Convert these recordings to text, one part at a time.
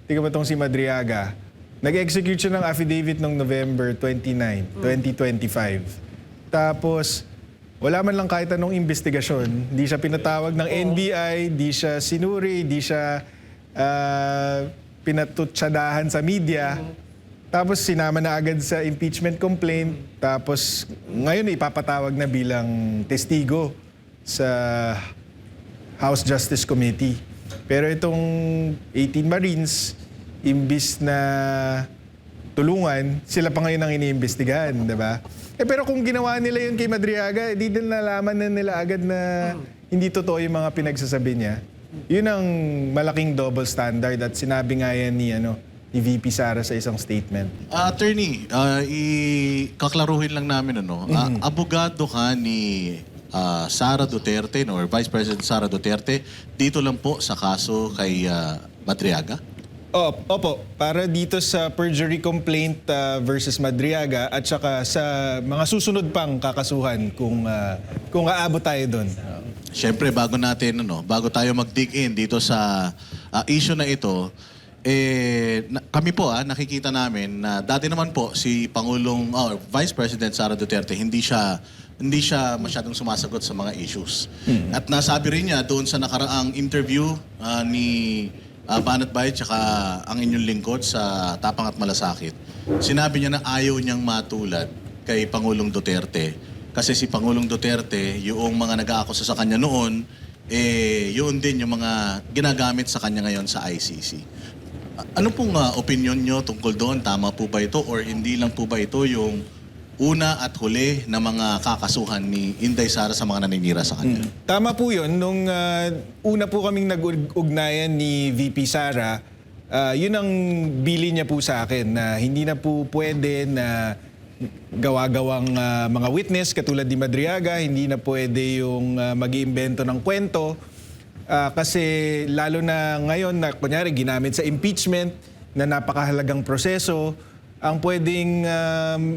tingnan mo itong si Madriaga, nag-execute siya ng affidavit noong November 29, 2025. Tapos, wala man lang kahit anong investigasyon. Hindi siya pinatawag ng NBI, di siya sinuri, di siya pinatutsadahan sa media. Tapos sinama na agad sa impeachment complaint. Tapos ngayon ipapatawag na bilang testigo sa House Justice Committee. Pero itong 18 Marines, imbis na tulungan, sila pa ngayon ang iniimbestigahan, di ba? Pero kung ginawa nila yun kay Madriaga, di din nalaman na nila agad na hindi totoo yung mga pinagsasabi niya. Yun ang malaking double standard at sinabi nga yan ni VP Sara sa isang statement. Attorney, kaklaruhin lang namin abogado ka ni Sara Duterte or Vice President Sara Duterte dito lang po sa kaso kay Madriaga? Opo, para dito sa perjury complaint versus Madriaga at saka sa mga susunod pang kakasuhan kung aabot tayo doon. Siyempre, bago tayo mag-dig in dito sa issue na ito, kami po nakikita namin na dati naman po si Vice President Sara Duterte hindi siya masyadong sumasagot sa mga issues. At nasabi rin niya doon sa nakaraang interview ni Banat Bay tsaka ang inyong lingkod sa Tapang at Malasakit. Sinabi niya na ayaw niyang matulad kay Pangulong Duterte. Kasi si Pangulong Duterte, yung mga nag-aakusa sa kanya noon, yun din yung mga ginagamit sa kanya ngayon sa ICC. Ano pong opinion nyo tungkol doon? Tama po ba ito or hindi lang po ba ito yung una at huli na mga kakasuhan ni Inday Sara sa mga naninira sa kanya? Tama po yun. Nung una po kaming nag-ugnayan ni VP Sara, yun ang bili niya po sa akin na hindi na po pwede na gawa-gawang mga witness katulad ni Madriaga, hindi na pwede yung mag-iimbento ng kwento. Kasi lalo na ngayon na kunyari ginamit sa impeachment na napakahalagang proseso, ang pwedeng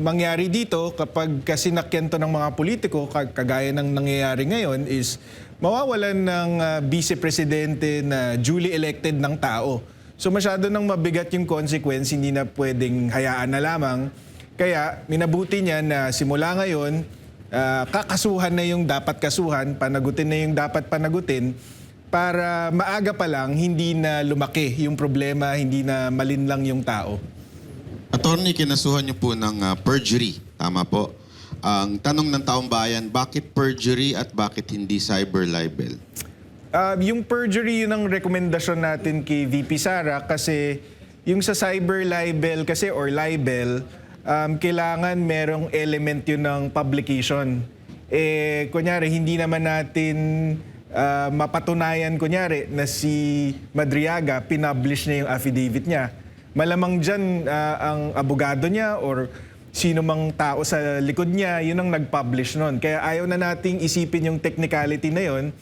mangyari dito kapag kasinakyan to ng mga politiko, kagaya ng nangyayari ngayon, is mawawalan ng vice-presidente na duly elected ng tao. So masyado nang mabigat yung consequence, hindi na pwedeng hayaan na lamang. Kaya minabuti niya na simula ngayon, kakasuhan na yung dapat kasuhan, panagutin na yung dapat panagutin, para maaga pa lang hindi na lumaki yung problema, hindi na malinlang yung tao. Attorney, kinasuhan niyo po ng perjury. Tama po. Ang tanong ng taong bayan, bakit perjury at bakit hindi cyber libel? Yung perjury, yun ang rekomendasyon natin kay VP Sara kasi yung sa cyber libel kasi or libel, kailangan merong element yun ng publication. Kunyari, hindi naman natin mapatunayan kunyari na si Madriaga pinublish niya yung affidavit niya. Malamang dyan ang abogado niya or sino mang tao sa likod niya, yun ang nag-publish nun. Kaya ayaw na nating isipin yung technicality na yun.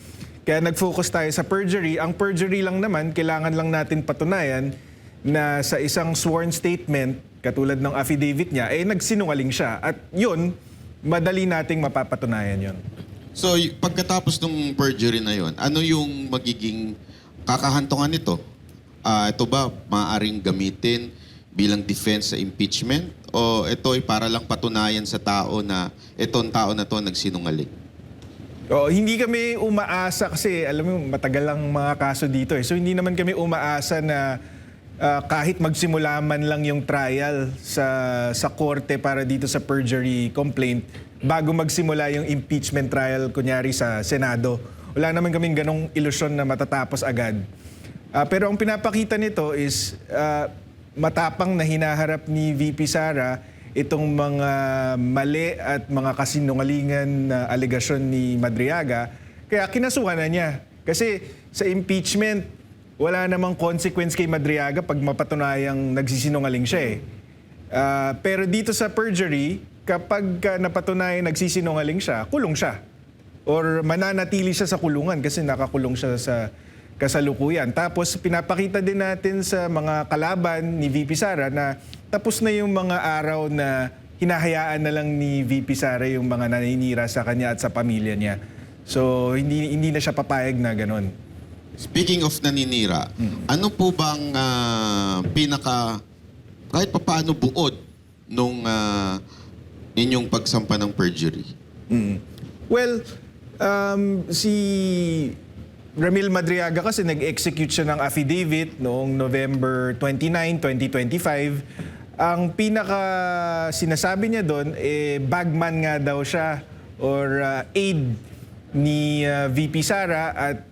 Kaya nag-focus tayo sa perjury. Ang perjury lang naman, kailangan lang natin patunayan na sa isang sworn statement, katulad ng affidavit niya, nagsinungaling siya. At yun, madali nating mapapatunayan yun. So, pagkatapos ng perjury na yon, ano yung magiging kakahantungan nito? Ito ba maaaring gamitin bilang defense sa impeachment? O ito ay para lang patunayan sa tao na itong tao na to nagsinungaling? Hindi kami umaasa kasi alam mo matagal lang mga kaso dito. So hindi naman kami umaasa na kahit magsimula man lang yung trial sa korte para dito sa perjury complaint bago magsimula yung impeachment trial kunyari sa Senado. Wala naman kaming ganong ilusyon na matatapos agad. Pero ang pinapakita nito is matapang na hinaharap ni VP Sara itong mga mali at mga kasinungalingan na alegasyon ni Madriaga. Kaya kinasuhan na niya. Kasi sa impeachment, wala namang consequence kay Madriaga pag mapatunayang nagsisinungaling siya . Pero dito sa perjury, kapag napatunayan nagsisinungaling siya, kulong siya. Or mananatili siya sa kulungan kasi nakakulong siya sa kasalukuyan. Tapos pinapakita din natin sa mga kalaban ni VP Sara na tapos na yung mga araw na hinahayaan na lang ni VP Sara yung mga naninira sa kanya at sa pamilya niya. So hindi na siya papayag na ganon. Speaking of naninira, ano po bang kahit papaano buod nung inyong pagsampa ng perjury? Well, si Ramil Madriaga kasi nag-execute siya ng affidavit noong November 29, 2025. Ang pinaka sinasabi niya doon, bagman nga daw siya or aide ni VP Sara at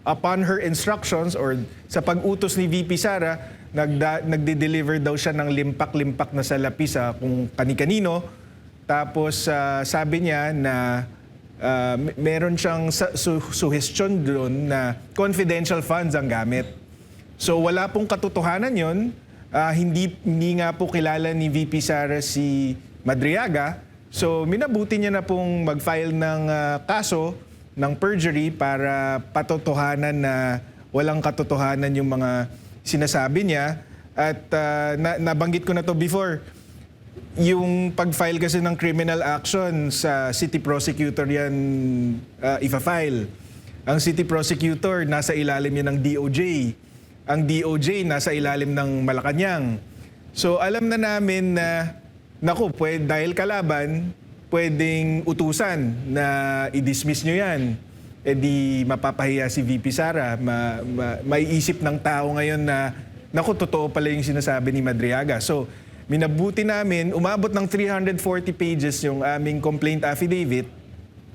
upon her instructions or sa pag-utos ni VP Sara, nagde-deliver daw siya ng limpak-limpak na salapi sa kung kani-kanino. Tapos sabi niya na meron siyang suggestion doon na confidential funds ang gamit. So wala pong katotohanan yon. Hindi nga po kilala ni VP Sara si Madriaga. So minabuti niya na pong mag-file ng kaso ng perjury para patotohanan na walang katotohanan yung mga sinasabi niya. At nabanggit ko na to before, yung pag-file kasi ng criminal action sa city prosecutor yan ifa-file. Ang city prosecutor nasa ilalim yan ng DOJ. Ang DOJ nasa ilalim ng Malacanang. So alam na namin na dahil kalaban, pwedeng utusan na i-dismiss nyo yan. E di mapapahiya si VP Sara. Maiisip ng tao ngayon na totoo pala yung sinasabi ni Madriaga. So minabuti namin, umabot ng 340 pages yung aming complaint affidavit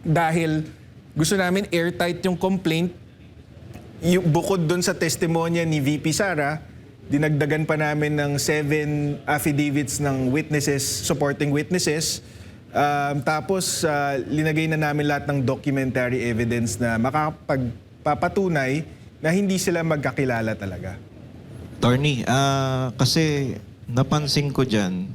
dahil gusto namin airtight yung complaint. Bukod doon sa testimonya ni VP Sara, dinagdagan pa namin ng 7 affidavits ng witnesses, supporting witnesses. Tapos linagay na namin lahat ng documentary evidence na makapagpapatunay na hindi sila magkakilala talaga. Attorney, kasi napansin ko dyan,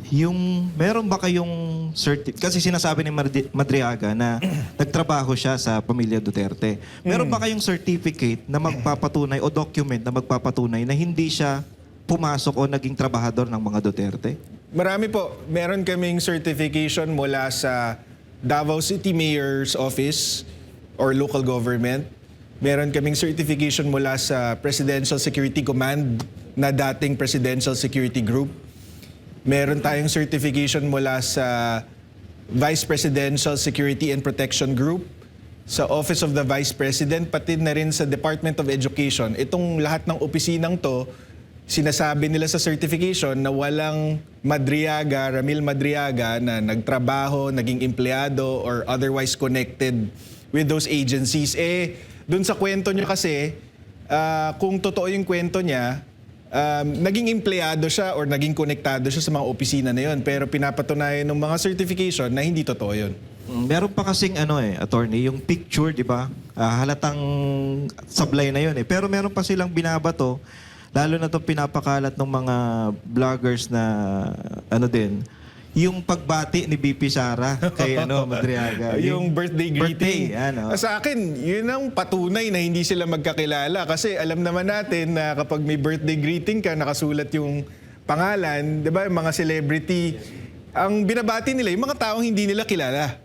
meron ba kayong kasi sinasabi ni Madriaga na nagtrabaho siya sa pamilya Duterte. Meron ba kayong certificate na magpapatunay o document na magpapatunay na hindi siya pumasok o naging trabahador ng mga Duterte? Marami po. Meron kaming certification mula sa Davao City Mayor's Office or local government. Meron kaming certification mula sa Presidential Security Command na dating Presidential Security Group. Meron tayong certification mula sa Vice Presidential Security and Protection Group, sa Office of the Vice President, pati na rin sa Department of Education. Itong lahat ng opisinang to, sinasabi nila sa certification na walang Ramil Madriaga na nagtrabaho, naging empleyado, or otherwise connected with those agencies. Dun sa kwento niya kasi, kung totoo yung kwento niya, naging empleyado siya or naging konektado siya sa mga opisina na yon, pero pinapatunayan ng mga certification na hindi totoo yun. Meron pa kasing attorney, yung picture, di ba? Halatang sablay na yun eh. Pero meron pa silang binabato, lalo na itong pinapakalat ng mga vloggers na yung pagbati ni BP Sara kay Madriaga. Yung birthday greeting. Birthday, Sa akin, yun ang patunay na hindi sila magkakilala. Kasi alam naman natin na kapag may birthday greeting ka, nakasulat yung pangalan, di ba? Yung mga celebrity, ang binabati nila, yung mga taong hindi nila kilala.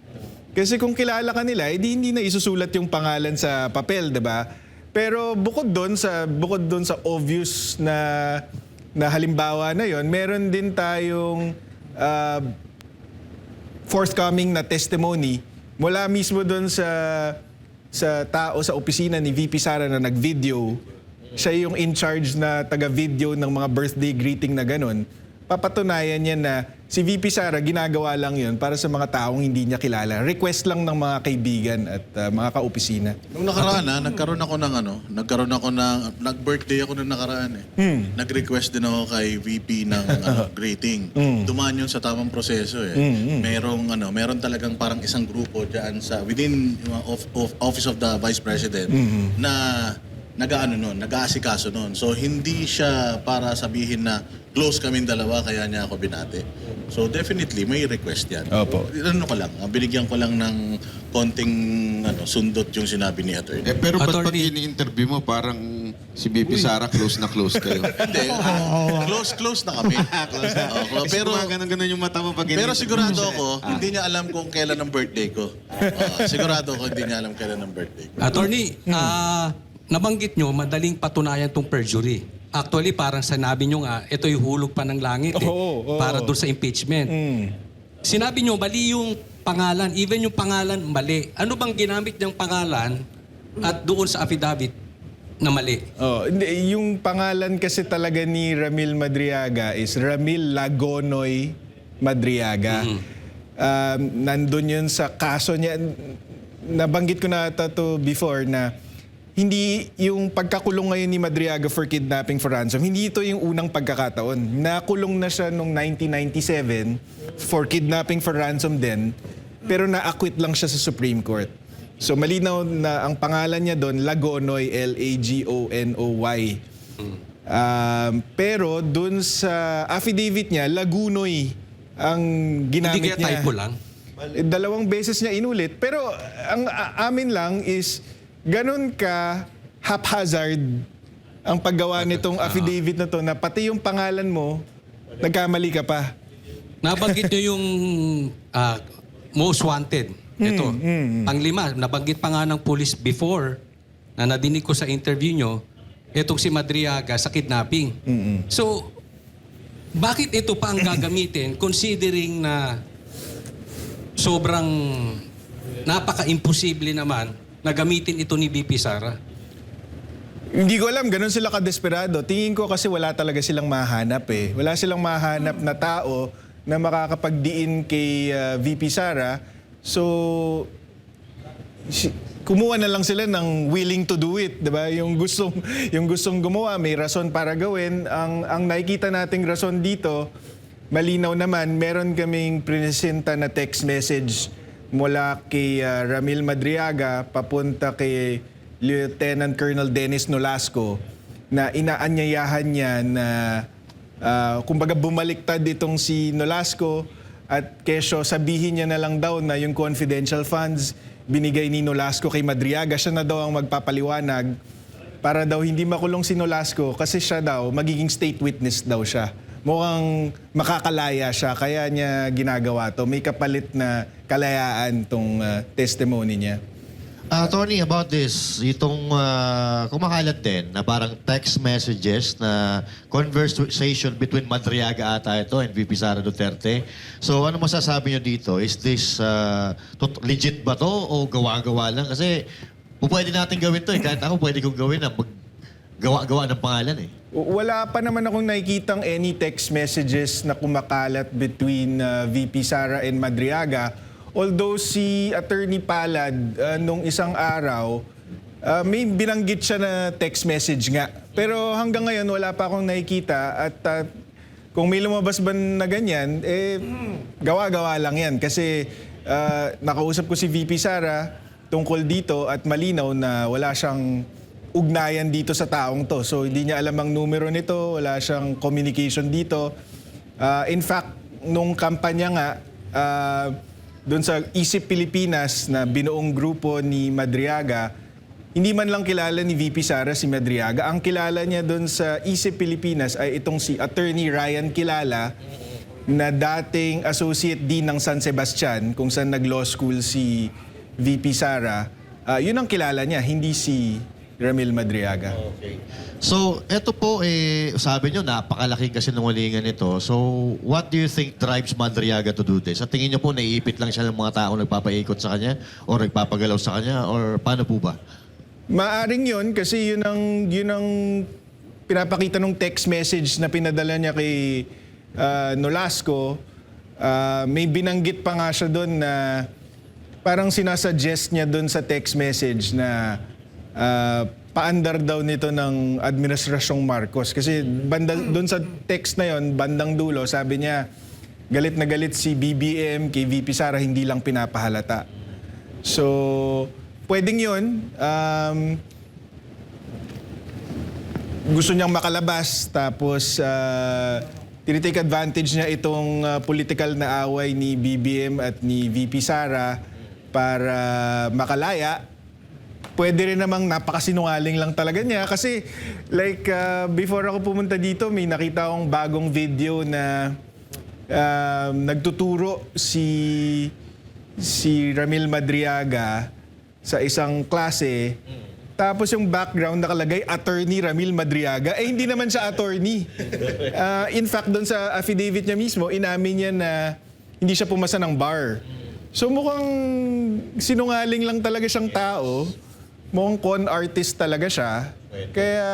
Kasi kung kilala ka nila, hindi na isusulat yung pangalan sa papel, di ba? Pero bukod doon sa obvious na halimbawa na yon, meron din tayong forthcoming na testimony mula mismo doon sa tao sa opisina ni VP Sara na nag-video. Siya yung in charge na taga-video ng mga birthday greeting na ganun. Papatunayan niya na si VP Sara ginagawa lang yun para sa mga taong hindi niya kilala. Request lang ng mga kaibigan at mga kaopisina. Nung nakaraan nag-birthday ako nung nakaraan Nag-request din ako kay VP ng greeting. Dumaan yun sa tamang proseso Meron talagang parang isang grupo diyan within Office of the Vice President na nag-aasikaso nun. So hindi siya para sabihin na close kaming dalawa kaya niya ako binati. So definitely may request yan. Opo. Binigyan ko lang ng konting sundot yung sinabi ni attorney. Pero ba't pag ini-interview mo parang si BP Sara close na close kayo? Hindi. Close na kami. Pero ganun yung mata mo pag pero sigurado ako, hindi niya alam kung kailan ang birthday ko. Sigurado ako hindi niya alam kailan ang birthday ko. Attorney, nabanggit nyo, madaling patunayan tong perjury. Actually, parang sinabi nyo nga, ito yung hulog pa ng langit Oo. para doon sa impeachment. Sinabi nyo, mali yung pangalan. Even yung pangalan, mali. Ano bang ginamit niyang pangalan at doon sa affidavit na mali? Hindi, yung pangalan kasi talaga ni Ramil Madriaga is Ramil Lagonoy Madriaga. Nandun yun sa kaso niya. Nabanggit ko na ito before na hindi yung pagkakulong ngayon ni Madriaga for kidnapping for ransom, hindi ito yung unang pagkakataon. Nakulong na siya noong 1997 for kidnapping for ransom din, pero na-acquit lang siya sa Supreme Court. So malinaw na ang pangalan niya doon, Lagonoy, Lagonoy. Pero doon sa affidavit niya, Lagunoy ang ginamit Hindi kaya niya. typo lang? Dalawang beses niya inulit. Pero ang amin lang is ganun ka haphazard ang paggawa nitong affidavit na to na pati yung pangalan mo, nagkamali ka pa. Nabanggit nyo yung most wanted. Ito. Panglima, nabanggit pa nga ng police before na nadinig ko sa interview nyo, itong si Madriaga sa kidnapping. So, bakit ito pa ang gagamitin considering na sobrang napaka-imposible naman na gamitin ito ni VP Sara? Hindi ko alam, ganun sila kadesperado. Tingin ko kasi wala talaga silang mahanap eh. Wala silang mahanap na tao na makakapagdiin kay VP Sara. So, kumuha na lang sila ng willing to do it, 'di ba? Yung gustong gumawa, may rason para gawin. Ang nakikita nating rason dito, malinaw naman, meron kaming presenta na text message mula kay Ramil Madriaga papunta kay Lieutenant Colonel Dennis Nolasco na inaanyayahan niya na kumbaga bumaliktad itong si Nolasco at kesyo sabihin niya na lang daw na yung confidential funds binigay ni Nolasco kay Madriaga. Siya na daw ang magpapaliwanag para daw hindi makulong si Nolasco kasi siya daw magiging state witness daw siya. Mukhang makakalaya siya, kaya niya ginagawa to. May kapalit na kalayaan tong testimony niya. Tony, about this, itong kumakalat din na parang text messages na conversation between Madriaga ata ito and VP Sara Duterte. So ano masasabi niyo dito? Is this legit ba to o gawa-gawa lang? Kasi pwede natin gawin to eh. Kahit ako pwede kong gawin na gawa-gawa ng pangalan eh. Wala pa naman akong nakikitang any text messages na kumakalat between VP Sara and Madriaga. Although si Attorney Palad nung isang araw, may binanggit siya na text message nga. Pero hanggang ngayon wala pa akong nakikita at kung may lumabas ba na ganyan, gawa-gawa lang yan. Kasi nakausap ko si VP Sara tungkol dito at malinaw na wala siyang ugnayan dito sa taong to. So hindi niya alam ang numero nito, wala siyang communication dito. In fact, nung kampanya nga, doon sa Isip Pilipinas na binuong grupo ni Madriaga, hindi man lang kilala ni VP Sara si Madriaga. Ang kilala niya doon sa Isip Pilipinas ay itong si Attorney Ryan Kilala na dating Associate Dean ng San Sebastian kung saan nag-law school si VP Sara. Yun ang kilala niya, hindi si Ramil Madriaga. Okay. So, eto po, sabi nyo, napakalaking kasinungalingan nito. So, what do you think drives Madriaga to do this? Sa tingin nyo po, naiipit lang siya ng mga tao nagpapaikot sa kanya o nagpapagalaw sa kanya or paano po ba? Maaring yun kasi yun ang pinapakita ng text message na pinadala niya kay Nolasco. May binanggit pa nga siya doon na parang sinasuggest niya doon sa text message na paandar daw nito ng Administrasyong Marcos. Kasi doon sa text na yon, bandang dulo, sabi niya, galit na galit si BBM kay VP Sara, hindi lang pinapahalata. So, pwedeng yun. Gusto niyang makalabas, tapos tinitake advantage niya itong political na away ni BBM at ni VP Sara para makalaya. Pwede rin namang napakasinungaling lang talaga niya kasi like before ako pumunta dito may nakita akong bagong video na nagtuturo si Ramil Madriaga sa isang klase Tapos yung background nakalagay, Attorney Ramil Madriaga. Eh, hindi naman siya attorney. In fact, doon sa affidavit niya mismo, inamin niya na hindi siya pumasa ng bar. So mukhang sinungaling lang talaga siyang tao. Mukhang con artist talaga siya. Kaya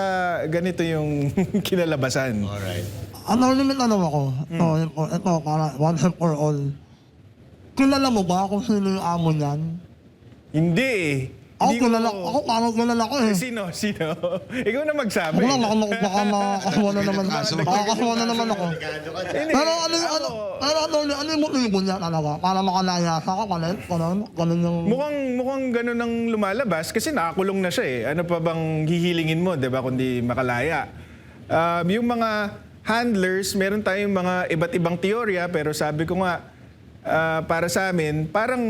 ganito yung kinalabasan. Alright. Anonymous ako. Ito, para once and for all. Kilala mo ba kung sino yung amo niyan? Hindi eh. Ako Hindi kilala, ko- ako parang kilala ko eh. Sino? Ikaw na magsabi. Ako lang, baka makakakuha na naman. Makakakuha na naman ako. Hindi. Pero ano yung motibo niya talaga? Para makalayas ako, ganun yung... Mukhang ganun ang lumalabas kasi nakakulong na siya eh. Ano pa bang hihilingin mo, 'di ba, kundi makalaya. Yung mga handlers, meron tayong mga iba't ibang teorya pero sabi ko nga para sa amin, parang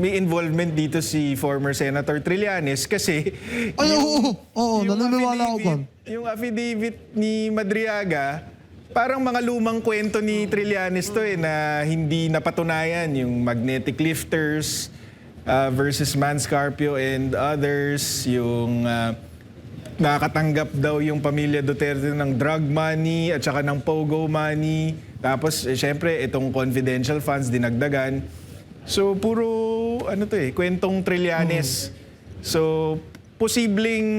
may involvement dito si former Senator Trillanes kasi Ay, oo, naniniwala ako doon. yung affidavit ni Madriaga, parang mga lumang kwento ni Trillanes to eh, na hindi napatunayan, yung magnetic lifters versus Manscarpio and others, yung nakakatanggap daw yung pamilya Duterte ng drug money at saka ng pogo money. Tapos, syempre, itong confidential funds dinagdagan. So, puro, kwentong Trillanes. So, posibleng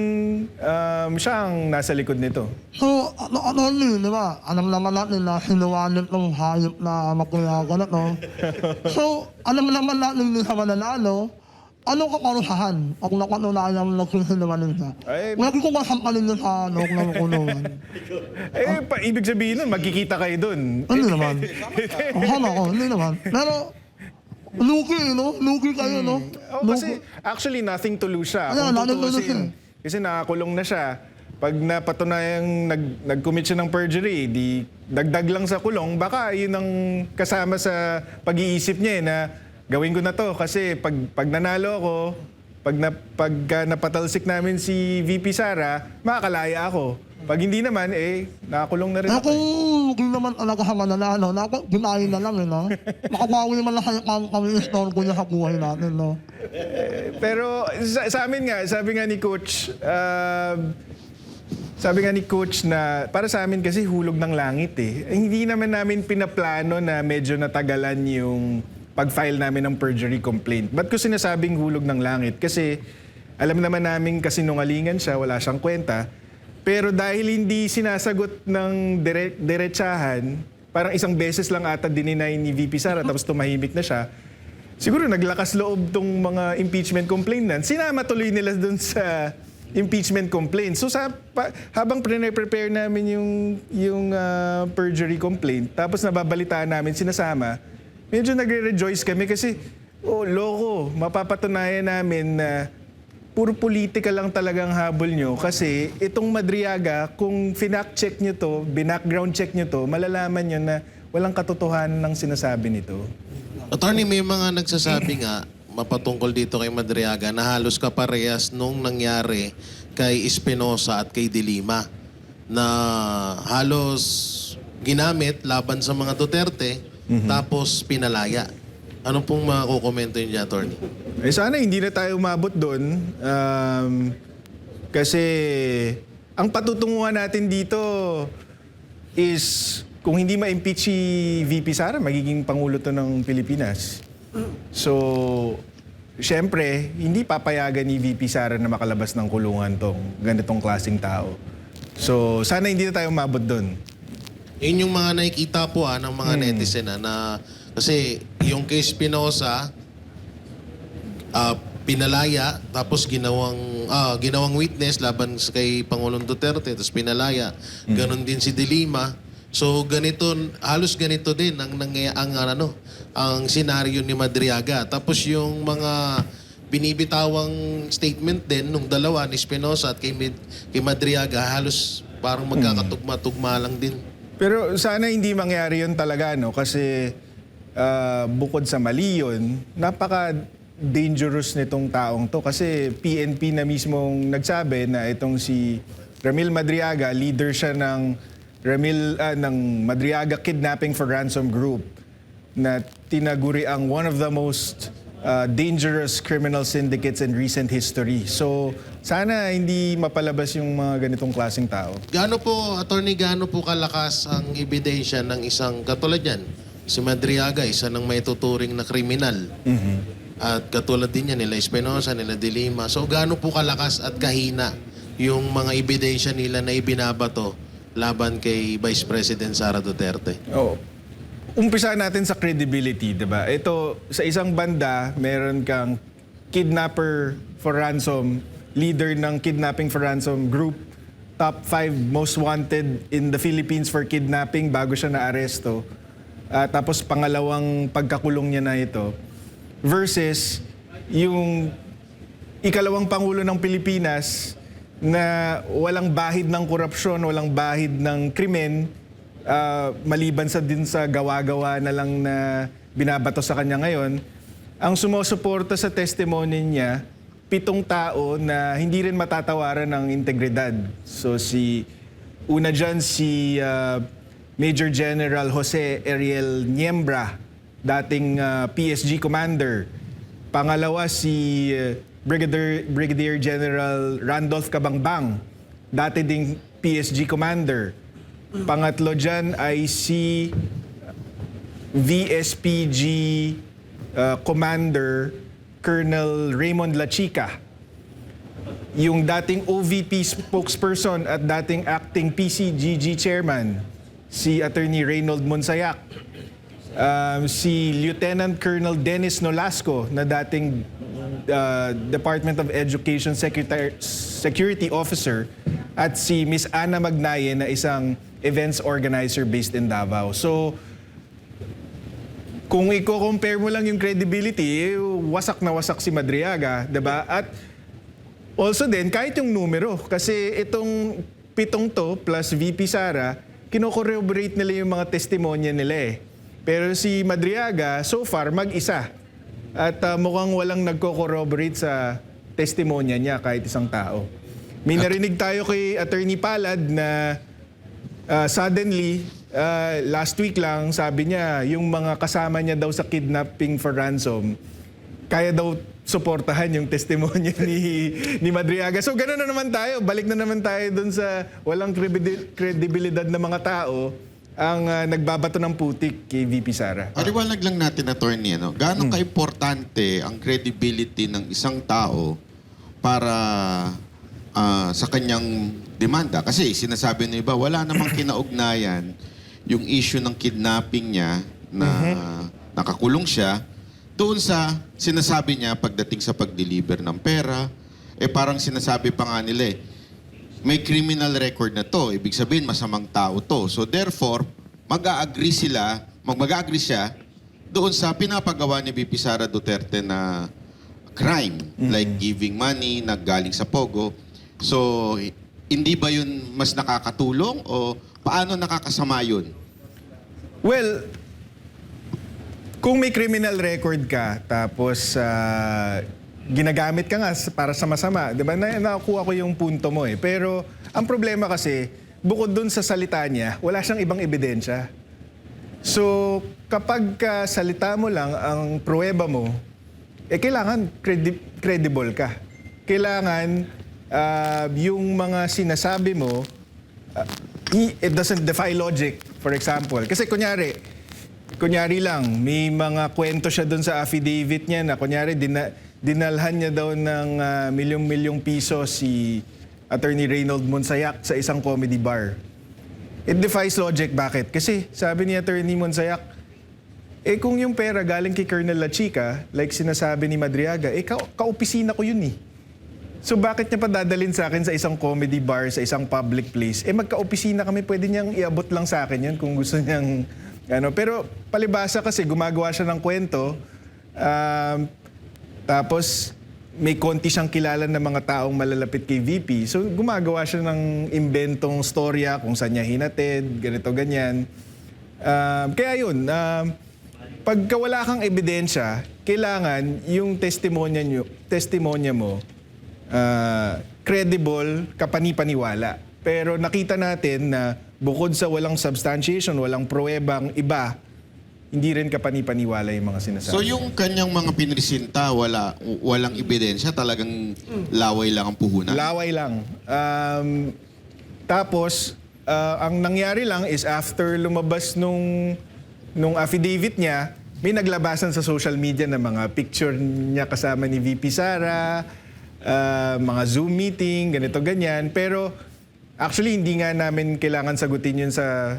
siya ang nasa likod nito. So, di ba? Alam naman natin na sinuwalit ng hayop na makuyagan ito. So, alam naman natin hindi siya mananalo. Anong kaparusahan pag napatunayan nagsisinungaling siya? Ay, Lagi ko masampalin yun sa loob ng kulungan. Ibig sabihin nun, magkikita kayo dun. Hindi naman. Tama ko, hindi naman. Pero, luki, no? Luki kayo, no? Kasi actually nothing to lose siya. Ayan, Kung nothing to lose tutuusin. Kasi nakakulong na siya. Pag napatunayang nag-commit siya ng perjury, di dagdag lang sa kulong, baka yun ang kasama sa pag-iisip niya na gawin ko na to kasi pag nanalo ako, pag napatalsik namin si VP Sara, makakalaya ako. Pag hindi naman, nakakulong na rin Eh ako. kung hindi naman talaga sa mananalo, ginayin na lang, no? Makabawi naman lang kami store ko niya sa buhay natin, no? Pero sa amin nga, sabi nga ni Coach na para sa amin kasi hulog ng langit eh. Hindi naman namin pinaplano na medyo natagalan yung pag-file namin ng perjury complaint. Ba't ko sinasabing hulog ng langit? Kasi alam naman namin kasinungalingan siya, wala siyang kwenta. Pero dahil hindi sinasagot ng diretsahan, parang isang beses lang ata dininay ni VP Sara tapos tumahimik na siya, siguro naglakas loob tong mga impeachment complainant. Sinama tuloy nila dun sa impeachment complaint. So habang prepare namin yung perjury complaint, tapos nababalitaan namin sinasama, medyo nagre-rejoice kami kasi, loko, mapapatunayan namin na puro politika lang talagang habol nyo kasi itong Madriaga, kung finact-check nyo to, binackground check nyo to, malalaman nyo na walang katotohanan ng sinasabi nito. Attorney, may mga nagsasabi nga, mapatungkol dito kay Madriaga, na halos kaparehas nung nangyari kay Espinosa at kay De Lima, na halos ginamit laban sa mga Duterte, tapos pinalaya. Ano pong makukomento yun dyan, Attorney? Sana hindi na tayo umabot doon. Kasi ang patutunguhan natin dito is kung hindi ma-impeach si VP Sara, magiging Pangulo to ng Pilipinas. So, syempre, hindi papayagan ni VP Sara na makalabas ng kulungan tong ganitong klaseng tao. So, sana hindi na tayo umabot doon. Yun yung mga nakikita po ng mga netizen na kasi yung kay Espinosa, pinalaya, tapos ginawang witness laban kay Pangulong Duterte, tapos pinalaya. Ganon din si De Lima. So ganito, halos ganito din ang senaryo ni Madriaga. Tapos yung mga binibitawang statement din nung dalawa ni Espinosa at kay Madriaga, halos parang magkakatugma-tugma lang din. Pero sana hindi mangyari yun talaga, no? Kasi bukod sa mali yun, napaka-dangerous nitong taong to. Kasi PNP na mismong nagsabi na itong si Ramil Madriaga, leader siya ng Madriaga Kidnapping for Ransom Group na tinaguri ang one of the most dangerous criminal syndicates and recent history. So, sana hindi mapalabas yung mga ganitong klaseng tao. Gaano po, attorney, gaano po kalakas ang ebidensya ng isang katulad yan? Si Madriaga, isa ng may tuturing na kriminal. At katulad din yan, nila Espinosa, nila De Lima. So gaano po kalakas at kahina yung mga ebidensya nila na ibinabato laban kay Vice President Sara Duterte? Oh. Umpisa natin sa credibility, 'di ba? Ito sa isang banda, meron kang kidnapper for ransom, leader ng kidnapping for ransom group, top 5 most wanted in the Philippines for kidnapping bago siya naaresto. Tapos pangalawang pagkakulong niya na ito versus yung ikalawang pangulo ng Pilipinas na walang bahid ng korupsyon, walang bahid ng krimen, maliban sa din sa gawa-gawa na lang na binabato sa kanya ngayon, ang sumusuporta sa testimony niya, 7 tao na hindi rin matatawaran ng integridad. So una dyan si Major General Jose Ariel Niembra, dating PSG commander. Pangalawa si Brigadier General Randolph Cabangbang, dati ding PSG commander. Pangatlo dyan ay si VSPG Commander Colonel Raymond Lachica. Yung dating OVP spokesperson at dating acting PCGG chairman, si Attorney Reynold Monsayak. Si Lieutenant Colonel Dennis Nolasco na dating Department of Education Security Officer, at si Miss Ana Magnaye na isang events organizer based in Davao. So, kung i-compare mo lang yung credibility, wasak na wasak si Madriaga, 'di ba? At also din, kahit yung numero, kasi itong 7 to plus VP Sara, kino-corroborate nila yung mga testimonya nila eh. Pero si Madriaga, so far, mag-isa. At mukhang walang nagko-corroborate sa testimonya niya kahit isang tao. May narinig tayo kay Attorney Palad na suddenly, last week lang, sabi niya, yung mga kasama niya daw sa kidnapping for ransom, kaya daw suportahan yung testimonya ni Madriaga. So gano'n na naman tayo. Balik na naman tayo dun sa walang kredibilidad na mga tao ang nagbabato ng putik kay VP Sara. Paliwanag lang natin, attorney, ano? Gaano ka-importante ang credibility ng isang tao para sa kanyang demanda? Kasi sinasabi ng iba, wala namang kinaugnayan yung issue ng kidnapping niya na nakakulong siya doon sa sinasabi niya pagdating sa pag-deliver ng pera. Parang sinasabi pa nga nila may criminal record na to. Ibig sabihin, masamang tao to. So therefore, mag-a-agree siya doon sa pinapagawa ni VP Sara Duterte na crime, like giving money, naggaling sa Pogo. So, hindi ba yun mas nakakatulong o paano nakakasama yun? Well, kung may criminal record ka, tapos ginagamit ka nga para sa masama, di ba? Nakuha ko yung punto mo eh. Pero ang problema kasi, bukod dun sa salita niya, wala siyang ibang ebidensya. So, kapag salita mo lang ang pruweba mo, kailangan credible ka. Kailangan yung mga sinasabi mo, it doesn't defy logic, for example. Kasi kunyari lang, may mga kwento siya doon sa affidavit niya na kunyari dinalhan niya daw ng milyong-milyong piso si Attorney Reynold Monsayak sa isang comedy bar. It defies logic. Bakit? Kasi sabi ni Attorney Monsayak, kung yung pera galing kay Colonel Lachica, like sinasabi ni Madriaga, ka-opisina ko yun eh. So bakit niya pa dadalhin sa akin sa isang comedy bar, sa isang public place? Magka-opisina kami, pwede niyang iabot lang sa akin yun kung gusto niyang Pero palibasa kasi gumagawa siya ng kwento, tapos may konti siyang kilala ng mga taong malalapit kay VP. So gumagawa siya ng imbentong storya kung saan niya hinatid, ganito, ganyan. Kaya yun, pagka wala kang ebidensya, kailangan yung testimonya mo credible, kapani-paniwala. Pero nakita natin na bukod sa walang substantiation, walang pruwebang iba, hindi rin kapanipaniwala yung mga sinasabi. So yung kanyang mga pinresinta, walang ebidensya, talagang laway lang ang puhunan? Laway lang. Tapos, ang nangyari lang is after lumabas nung affidavit niya, may naglabasan sa social media na mga picture niya kasama ni VP Sara, mga Zoom meeting, ganito, ganyan. Pero actually, hindi nga namin kailangan sagutin yun sa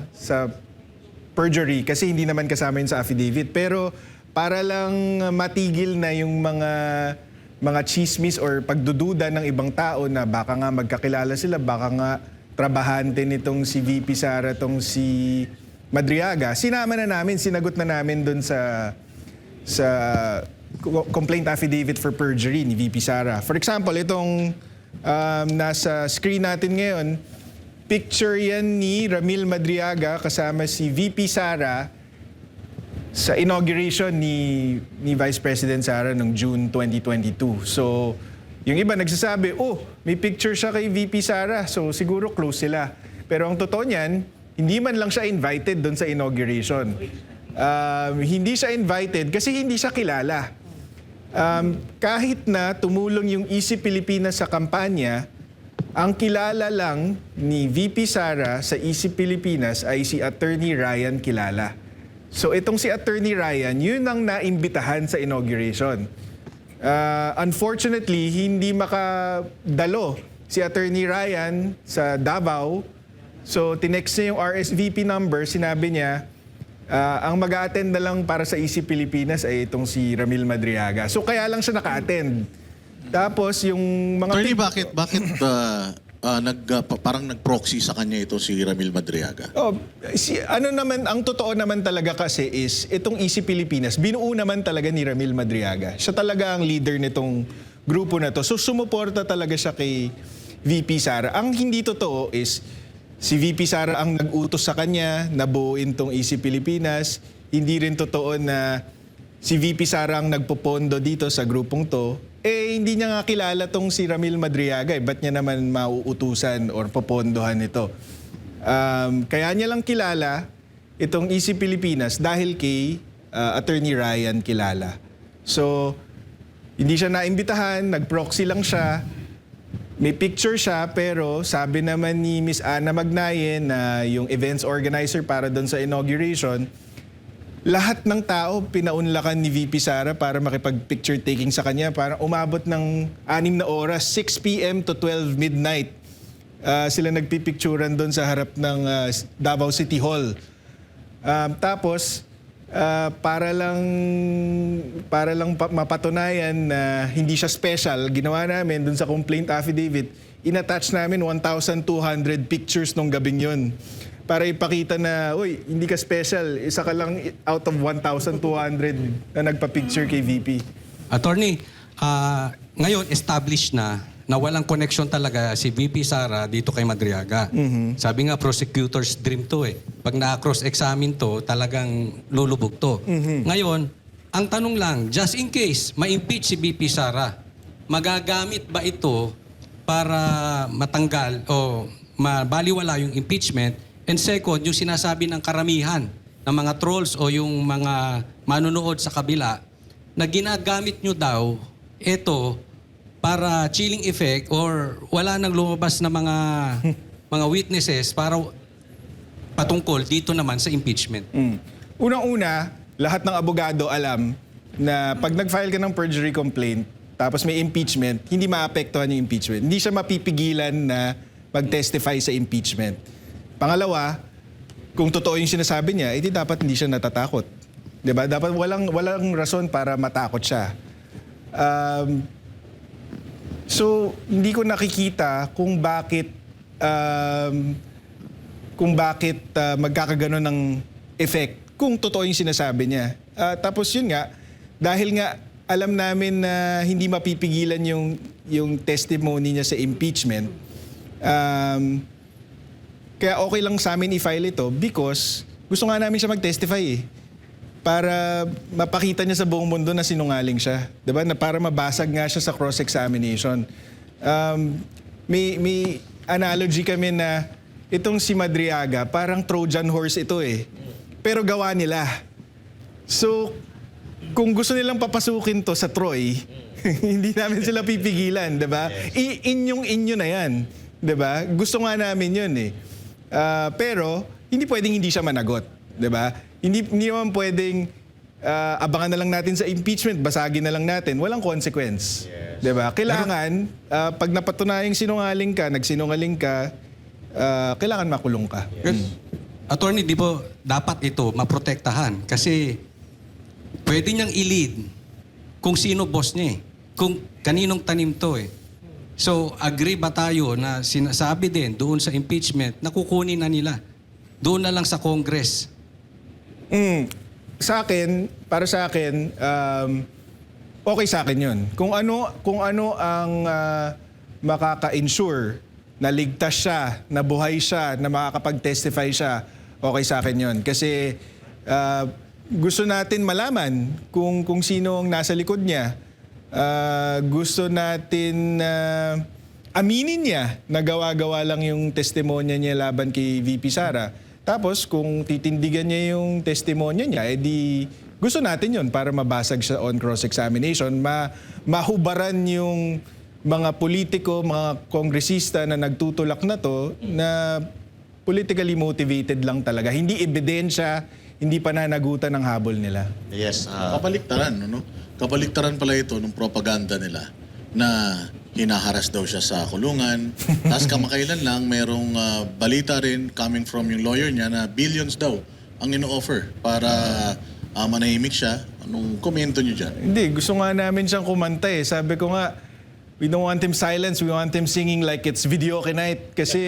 perjury kasi hindi naman kasama yun sa affidavit. Pero para lang matigil na yung mga chismis or pagdududa ng ibang tao na baka nga magkakilala sila, baka nga trabahante nitong si VP Sara, tong si Madriaga, sinagot na namin dun sa complaint affidavit for perjury ni VP Sara. For example, itong nasa screen natin ngayon, picture yan ni Ramil Madriaga kasama si VP Sara sa inauguration ni Vice President Sara noong June 2022. So, yung iba nagsasabi, may picture siya kay VP Sara, so siguro close sila. Pero ang totoo niyan, hindi man lang siya invited doon sa inauguration. Hindi siya invited kasi hindi siya kilala. Kahit na tumulong yung Easy Pilipinas sa kampanya, ang kilala lang ni VP Sara sa Easy Pilipinas ay si Attorney Ryan Kilala. So itong si Attorney Ryan, yun ang naimbitahan sa inauguration. Unfortunately, hindi makadalo si Attorney Ryan sa Davao. So tinext niya yung RSVP number, sinabi niya, ang mag-a-attend na lang para sa Easy Pilipinas ay itong si Ramil Madriaga. So kaya lang siya naka-attend. Tapos yung mga... Attorney, bakit parang nag-proxy sa kanya ito si Ramil Madriaga? Ang totoo naman talaga kasi is, itong Easy Pilipinas, binuo naman talaga ni Ramil Madriaga. Siya talaga ang leader nitong grupo na to. So sumuporta talaga siya kay VP Sara. Ang hindi totoo is, si VP Sara ang nag-utos sa kanya na buuin tong Easy Pilipinas. Hindi rin totoo na si VP Sara ang nagpopondo dito sa grupong to. Hindi niya nga kilala tong si Ramil Madriaga. Ba't niya naman mauutusan or popondohan ito? Kaya niya lang kilala itong Easy Pilipinas dahil kay Attorney Ryan Kilala. So, hindi siya naimbitahan, nag-proxy lang siya. May picture siya, pero sabi naman ni Miss Ana Magnayen na yung events organizer para doon sa inauguration, lahat ng tao pinaunlakan ni VP Sara para makipag-picture taking sa kanya. Para umabot ng 6 na oras, 6 p.m. to 12 midnight. Sila nagpipicturan doon sa harap ng Davao City Hall. Tapos, para lang mapatunayan na hindi siya special, ginawa namin doon sa complaint affidavit, inattach namin 1,200 pictures nung gabing yun. Para ipakita na, hindi ka special. Isa ka lang out of 1,200 na nagpa-picture kay VP. Attorney, ngayon established na walang connection talaga si VP Sara dito kay Madriaga. Sabi nga, prosecutor's dream to eh. Pag na-cross-examine to, talagang lulubog to. Ngayon, ang tanong lang, just in case ma-impeach si VP Sara, magagamit ba ito para matanggal o mabaliwala yung impeachment? And second, yung sinasabi ng karamihan ng mga trolls o yung mga manunood sa kabila na ginagamit nyo daw ito para chilling effect or wala nang lumabas na mga witnesses para patungkol dito naman sa impeachment. Unang-una, lahat ng abogado alam na pag nag-file ka ng perjury complaint tapos may impeachment, hindi maapektuhan yung impeachment. Hindi siya mapipigilan na mag-testify sa impeachment. Pangalawa, kung totoo yung sinasabi niya, edi dapat hindi siya natatakot. 'Di ba? Dapat walang rason para matakot siya. So, hindi ko nakikita kung bakit magkakaganon ng effect kung totoo yung sinasabi niya. Tapos yun nga, dahil nga alam namin na hindi mapipigilan yung testimony niya sa impeachment, kaya okay lang sa amin i-file ito because gusto nga namin siya mag-testify para mapakita niya sa buong mundo na sinungaling siya. Diba? Na para mabasag nga siya sa cross-examination. May analogy kami na itong si Madriaga, parang Trojan horse ito Pero gawa nila. So, kung gusto nilang papasukin to sa Troy, hindi namin sila pipigilan, 'di ba? Inyo na 'yan, 'di ba? Gusto nga namin 'yun eh. Pero hindi pwedeng hindi siya managot, 'di ba? Hindi naman pwedeng abangan na lang natin sa impeachment, basagin na lang natin, walang consequence. 'Di ba? Kailangan pag napatunayang nagsinungaling ka, kailangan makulong ka. Attorney, di ba dapat ito maprotektahan? Kasi pwede niyang i-lead kung sino boss niya eh. Kung kaninong tanim to eh. So, agree ba tayo na sinasabi din doon sa impeachment na kukunin na nila? Doon na lang sa Congress. Para sa akin, okay sa akin yun. Kung ano ang makaka-ensure na ligtas siya, na buhay siya, na makakapag-testify siya, okay sa akin yun. Kasi gusto natin malaman kung sino ang nasa likod niya. Gusto natin aminin niya na gawa-gawa lang yung testimonya niya laban kay VP Sara. Tapos kung titindigan niya yung testimonya niya, edi gusto natin yun para mabasag siya on cross-examination, mahubaran yung mga politiko, mga kongresista na nagtutulak na to na politically motivated lang talaga. Hindi ebidensya, hindi pananagutan ng habol nila. Yes. Kapaliktaran, ano? Kapaliktaran pala ito ng propaganda nila na hinaharas daw siya sa kulungan. Tapos kamakailan lang, merong balita rin coming from yung lawyer niya na billions daw ang ino-offer para manahimik siya. Anong komento niyo dyan? Hindi, gusto nga namin siyang kumanta eh. Sabi ko nga, we don't want him silence, we want him singing like it's videoke night. Kasi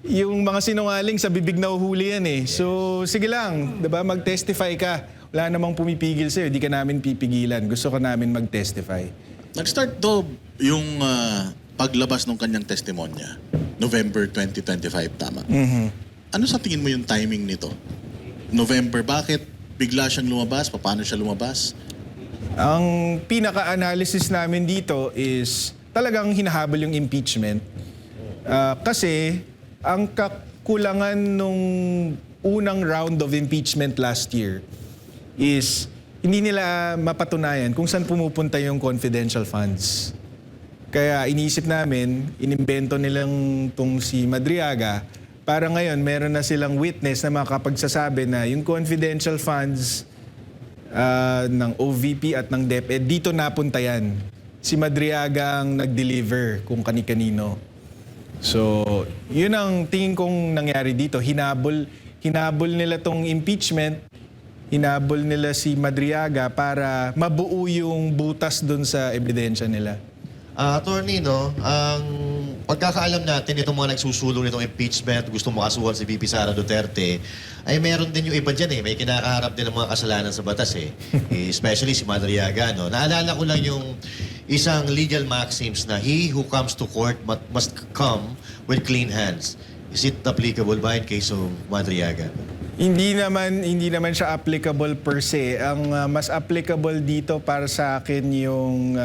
yung mga sinungaling sa bibig na uhuli yan eh. So, sige lang, diba? Mag-testify ka. Wala namang pumipigil sa'yo, di ka namin pipigilan. Gusto ka namin mag-testify. Nag-start daw yung paglabas ng kanyang testimonya. November 2025, tama? Ano sa tingin mo yung timing nito? November, bakit bigla siyang lumabas? Paano siya lumabas? Ang pinaka-analysis namin dito is talagang hinahabol yung impeachment. Kasi ang kakulangan nung unang round of impeachment last year is hindi nila mapatunayan kung saan pumupunta yung confidential funds. Kaya iniisip namin, inimbento nilang tong si Madriaga para ngayon meron na silang witness na makapagsasabi na yung confidential funds ng OVP at ng DepEd, dito napunta yan. Si Madriaga ang nag-deliver kung kani-kanino. So, yun ang tingin kong nangyari dito. Hinabol nila tong impeachment, hinabol nila si Madriaga para mabuo yung butas dun sa ebidensya nila. Attorney, no, ang pagkakaalam natin, itong mga nagsusulong nitong impeachment, gusto makasuhan si VP Sara Duterte, ay meron din yung iba dyan eh. May kinakaharap din ng mga kasalanan sa batas eh. Especially si Madriaga, no. Naalala ko lang yung isang legal maxims na he who comes to court must come with clean hands. Is it applicable ba in case of Madriaga? Hindi naman siya applicable per se. Ang mas applicable dito para sa akin yung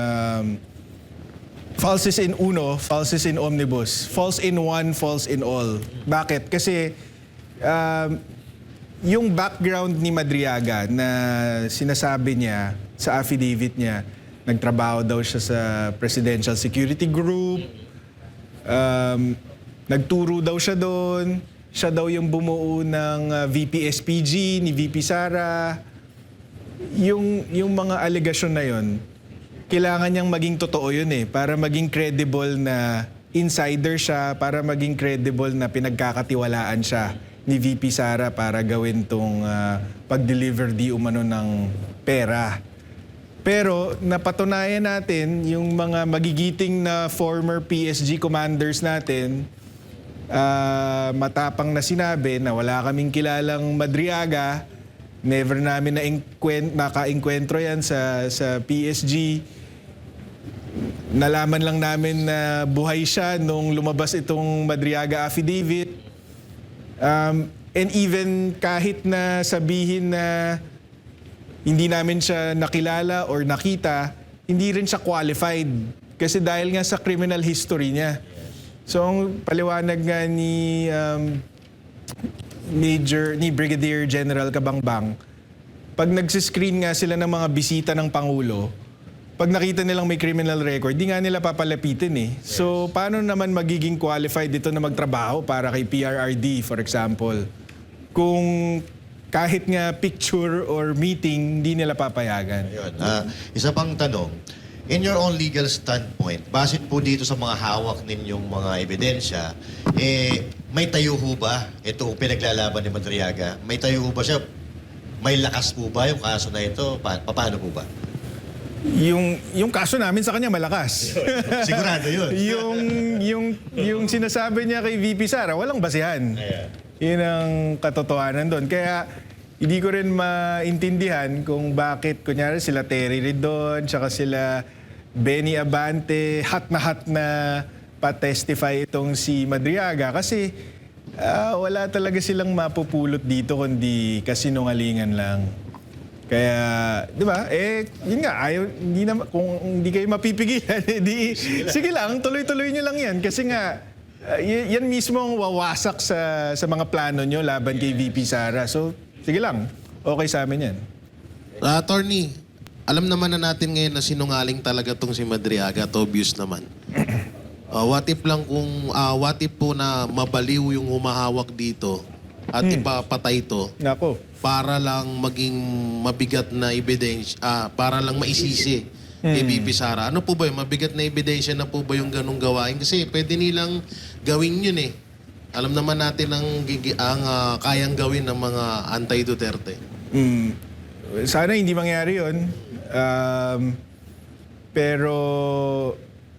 falsis in uno, falsis in omnibus. False in one, false in all. Bakit? Kasi yung background ni Madriaga na sinasabi niya sa affidavit niya, nagtrabaho daw siya sa Presidential Security Group, nagturo daw siya doon, siya daw yung bumuo ng VP SPG ni VP Sara. Yung mga allegation na yon, kailangan niyang maging totoo yun eh, para maging credible na insider siya, para maging credible na pinagkakatiwalaan siya ni VP Sara para gawin tong pag-deliver di umano ng pera. Pero napatunayan natin yung mga magigiting na former PSG commanders natin, matapang na sinabi na wala kaming kilalang Madriaga, never namin naka-enkwentro yan sa PSG. Nalaman lang namin na buhay siya nung lumabas itong Madriaga affidavit. And even kahit na sabihin na hindi namin siya nakilala or nakita, hindi rin siya qualified. Kasi dahil nga sa criminal history niya. So, ang paliwanag nga ni Brigadier General Cabangbang, pag nagsiscreen nga sila ng mga bisita ng Pangulo, pag nakita nilang may criminal record, di nga nila papalapitin eh. So, paano naman magiging qualified dito na magtrabaho para kay PRRD, for example? Kung kahit nga picture or meeting, di nila papayagan. Yun. Isa pang tanong, in your own legal standpoint, base po dito sa mga hawak ninyong mga ebidensya, may tayo ho ba itong pinaglalaban ni Madriaga? May tayo ho ba siya? May lakas po ba yung kaso na ito? Paano po ba? Yung kaso namin sa kanya malakas. Sigurado yun. yung sinasabi niya kay VP Sara, walang basihan. Yun ang katotohanan doon. Kaya hindi ko rin maintindihan kung bakit, kunyari sila Terry Ridon, tsaka sila Benny Abante, hat na pa-testify itong si Madriaga. Kasi wala talaga silang mapupulot dito kundi kasinungalingan lang. Kaya, di ba? Yun nga, kung hindi kayo mapipigilan, sige lang, tuloy-tuloy nyo lang yan. Kasi nga, yan mismo ang wawasak sa mga plano nyo laban kay VP Sara. So, sige lang, okay sa amin yan. Attorney, alam naman na natin ngayon na sinungaling talaga tong si Madriaga at obvious naman. What if po na mabaliw yung humahawak dito at ipapatay ito Nako. para lang maging mabigat na ebidensya, para lang maisisi kay VP Sara. Ano po ba yung mabigat na ebidensya na po ba yung ganong gawain? Kasi pwede nilang gawin yun eh. Alam naman natin ang kayang gawin ng mga anti-Duterte. Sana hindi mangyari yun. Pero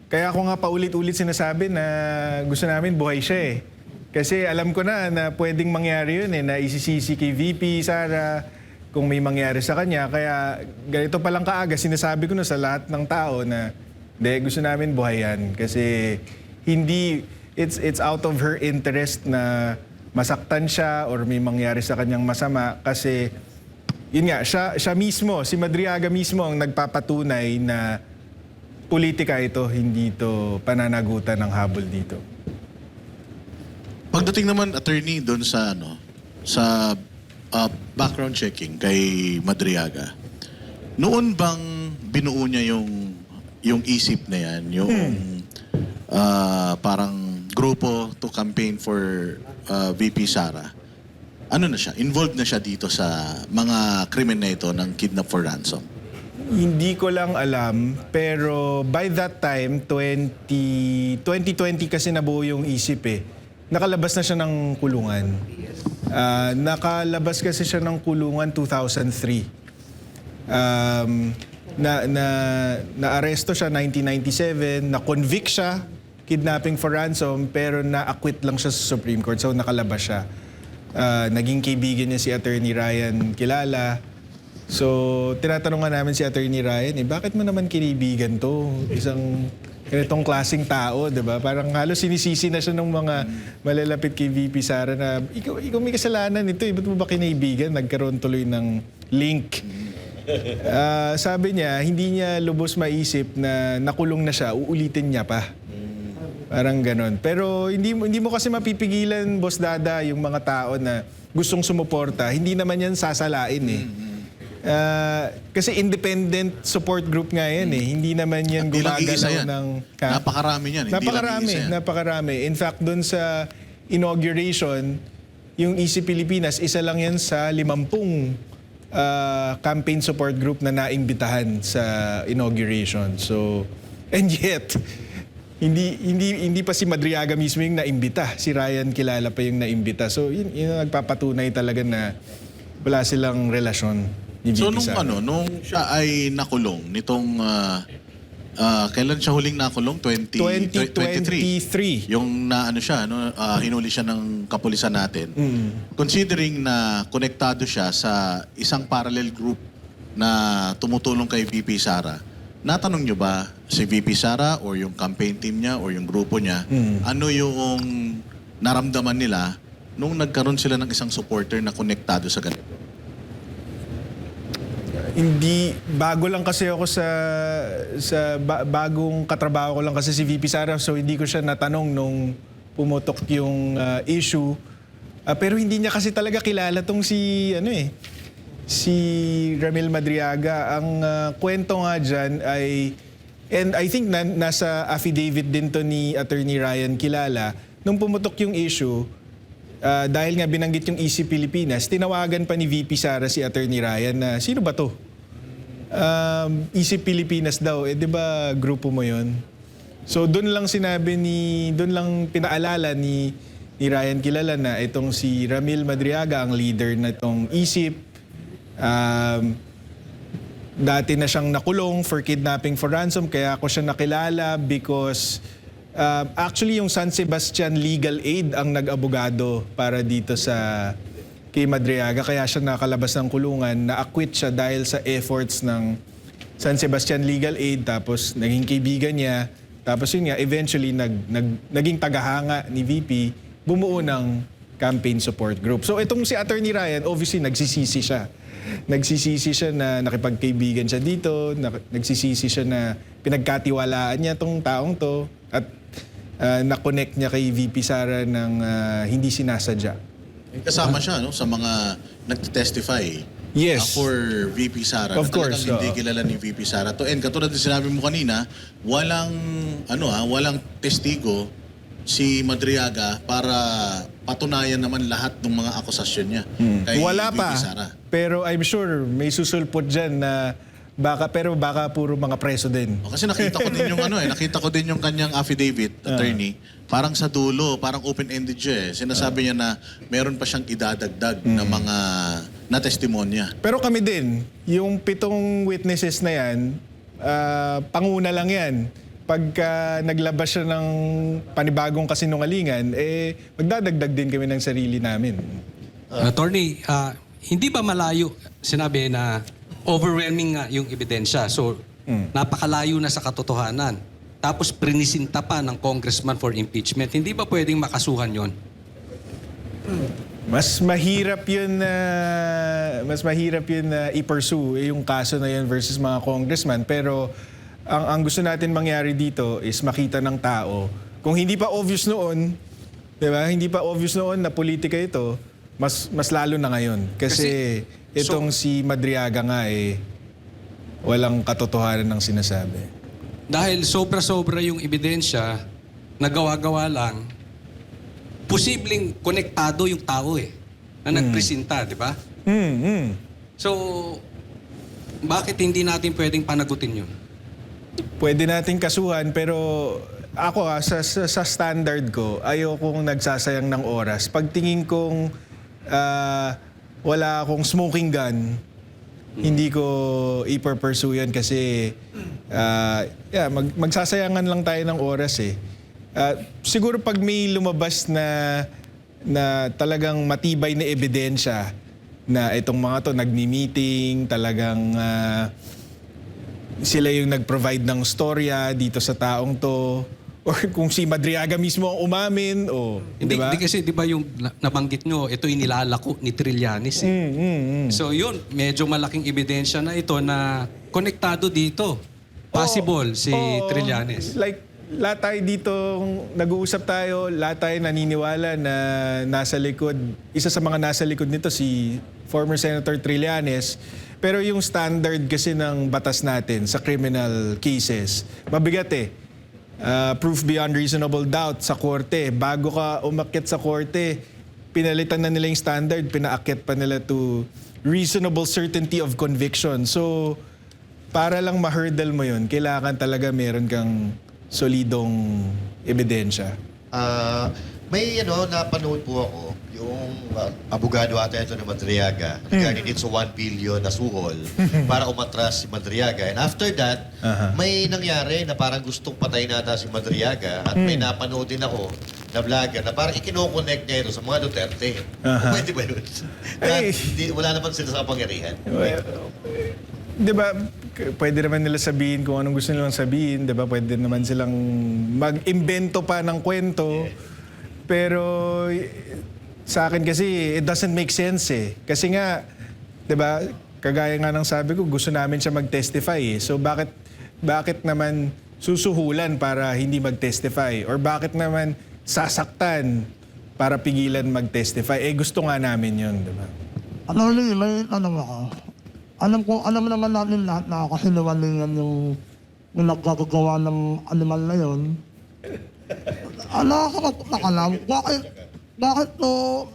kaya ako nga paulit-ulit sinasabi na gusto namin buhay siya eh. Kasi alam ko na pwedeng mangyari yun eh, na isisisi kay VP Sara kung may mangyari sa kanya. Kaya ganito palang kaaga, sinasabi ko na sa lahat ng tao na gusto namin buhayan. Kasi it's out of her interest na masaktan siya or may mangyari sa kanyang masama. Kasi yun nga, siya mismo, si Madriaga mismo ang nagpapatunay na politika ito, hindi ito pananagutan ng habol dito. Pagdating naman, attorney, doon sa background checking kay Madriaga, noon bang binuo niya yung isip na yan, yung parang grupo to campaign for VP Sara? Ano na siya? Involved na siya dito sa mga krimen na ito ng kidnap for ransom? Hindi ko lang alam, pero by that time, 2020 kasi nabuo yung isip eh. Nakalabas na siya ng kulungan. Nakalabas kasi siya ng kulungan 2003. Na-aresto siya 1997, na-convict siya, kidnapping for ransom, pero na-acquit lang siya sa Supreme Court. So nakalabas siya. Naging kaibigan niya si Attorney Ryan Kilala. So, tinatanong nga namin si Attorney Ryan, bakit mo naman kinibigan to? Isang ganitong klaseng tao, di ba? Parang halos sinisisi na siya ng mga malalapit kay VP Sara na, ikaw may kasalanan nito, ba't mo ba kinaibigan? Nagkaroon tuloy ng link. Sabi niya, hindi niya lubos maisip na nakulong na siya, uulitin niya pa. Parang ganon. Pero hindi mo kasi mapipigilan, Boss Dada, yung mga tao na gustong sumuporta. Hindi naman yan sasalain eh. Kasi independent support group nga yan eh. Hindi naman yan gumagalaw ng... Napakarami yan. Napakarami. In fact, dun sa inauguration, yung EC Pilipinas, isa lang yan sa 50 campaign support group na naimbitahan sa inauguration. So, and yet, hindi pa si Madriaga mismo yung naimbita. Si Ryan Kilala pa yung naimbita. So, yun ang nagpapatunay talaga na wala silang relasyon. So nung siya ay nakulong nitong kailan siya huling nakulong? 2023. Yung hinuli siya ng kapulisan natin. Considering na konektado siya sa isang parallel group na tumutulong kay VP Sara, natanong niyo ba si VP Sara or yung campaign team niya or yung grupo niya, ano yung naramdaman nila nung nagkaroon sila ng isang supporter na konektado sa ganito? Hindi, bago lang kasi ako bagong katrabaho ko lang kasi si VP Sara, so hindi ko siya natanong nung pumutok yung issue. Pero hindi niya kasi talaga kilala tong si si Ramil Madriaga. Ang kwento nga dyan ay, and I think nasa affidavit din to ni Attorney Ryan Kilala, nung pumutok yung issue, dahil nga binanggit yung EC Pilipinas, tinawagan pa ni VP Sara si Attorney Ryan na, sino ba to? EC Pilipinas daw, di ba grupo mo yon? So doon lang pinaalala ni Ryan Kilala na itong si Ramil Madriaga ang leader na itong ISIP. Dati na siyang nakulong for kidnapping for ransom, kaya ako siya nakilala because actually yung San Sebastian Legal Aid ang nag-abogado para dito sa kay Madriaga, kaya siya nakalabas ng kulungan, na-acquit siya dahil sa efforts ng San Sebastian Legal Aid, tapos naging kaibigan niya. Tapos yun nga, eventually naging tagahanga ni VP, bumuo ng campaign support group. So itong si Attorney Ryan, obviously nagsisisi siya. Nagsisisi siya na nakipagkaibigan siya dito, nagsisisi siya na pinagkatiwalaan niya tong taong to, at na-connect niya kay VP Sara ng hindi sinasadya. Kasama siya no, sa mga nagtestify. Yes. For VP Sara. Of course, Hindi kilala ni VP Sara to. And katulad din sinabi mo kanina, walang testigo si Madriaga para patunayan naman lahat ng mga akusasyon niya kay Wala VP pa. Sara. Pero I'm sure may susulpot dyan na baka puro mga preso din. Kasi nakita ko din yung nakita ko din yung kanyang affidavit, attorney. Parang sa dulo, parang open-ended siya eh. Sinasabi niya na meron pa siyang idadagdag na mga na testimonya. Pero kami din, yung 7 witnesses na yan, panguna lang yan. Pagka naglabas siya ng panibagong kasinungalingan, magdadagdag din kami ng sarili namin. Attorney, hindi ba malayo, sinabi na overwhelming nga yung ebidensya. So, napakalayo na sa katotohanan. Tapos prinisinta pa ng congressman for impeachment. Hindi ba pwedeng makasuhan yon? Mas mahirap yun na i-pursue yung kaso na yun versus mga congressman. Pero ang gusto natin mangyari dito is makita ng tao. Kung hindi pa obvious noon, di ba? Hindi pa obvious noon na politika ito, mas lalo na ngayon. Kasi itong si Madriaga nga walang katotohanan ng sinasabi. Dahil sobra-sobra yung ebidensya, nagawa-gawa lang, posibleng konektado yung tao na nagpresinta, di ba? So, bakit hindi natin pwedeng panagutin yun? Pwede nating kasuhan, pero ako sa standard ko, ayokong nagsasayang ng oras. Pagtingin kong wala akong smoking gun, hindi ko i-pursue yan kasi magsasayangan lang tayo ng oras eh. Siguro pag may lumabas na talagang matibay na ebidensya na itong mga to nagmi-meeting, talagang sila yung nag-provide ng storya dito sa taong to, or kung si Madriaga mismo ang umamin, Hindi, di ba? hindi kasi, di ba yung nabanggit nyo, ito yung nilalako ni Trillanes. So yun, medyo malaking ebidensya na ito na konektado dito. Possible si Trillanes. Like, lahat tayo dito, nag-uusap tayo, lahat tayo naniniwala na nasa likod, isa sa mga nasa likod nito si former Senator Trillanes. Pero yung standard kasi ng batas natin sa criminal cases, mabigat proof beyond reasonable doubt sa korte. Bago ka umakyat sa korte, pinalitan na nila yung standard, pinaakyat pa nila to reasonable certainty of conviction. So, para lang ma-hurdle mo yun, kailangan talaga meron kang solidong ebidensya. May napanood po ako, yung abogado ata ito ni Madriaga regarding dito sa 1 billion na suhol para umatras si Madriaga. And after that, may nangyari na parang gustong patayin nata si Madriaga at may napanood din ako na vlogger na parang ikinoconnect niya ito sa mga Duterte. Pwede ba yun? Wala naman sila sa kapangyarihan. Di ba, pwede naman nila sabihin kung anong gusto nilang sabihin. Di ba, pwede naman silang mag-imbento pa ng kwento. Pero sa akin kasi, it doesn't make sense Kasi nga, di ba, kagaya nga ng sabi ko, gusto namin siya mag-testify So bakit naman susuhulan para hindi mag-testify? Or bakit naman sasaktan para pigilan mag-testify? Gusto nga namin yun, di ba? Attorney, may tanong ako. Alam naman natin lahat na kasinungalingan yung naggagawa ng animal na yun. Nakakalam, bakit to,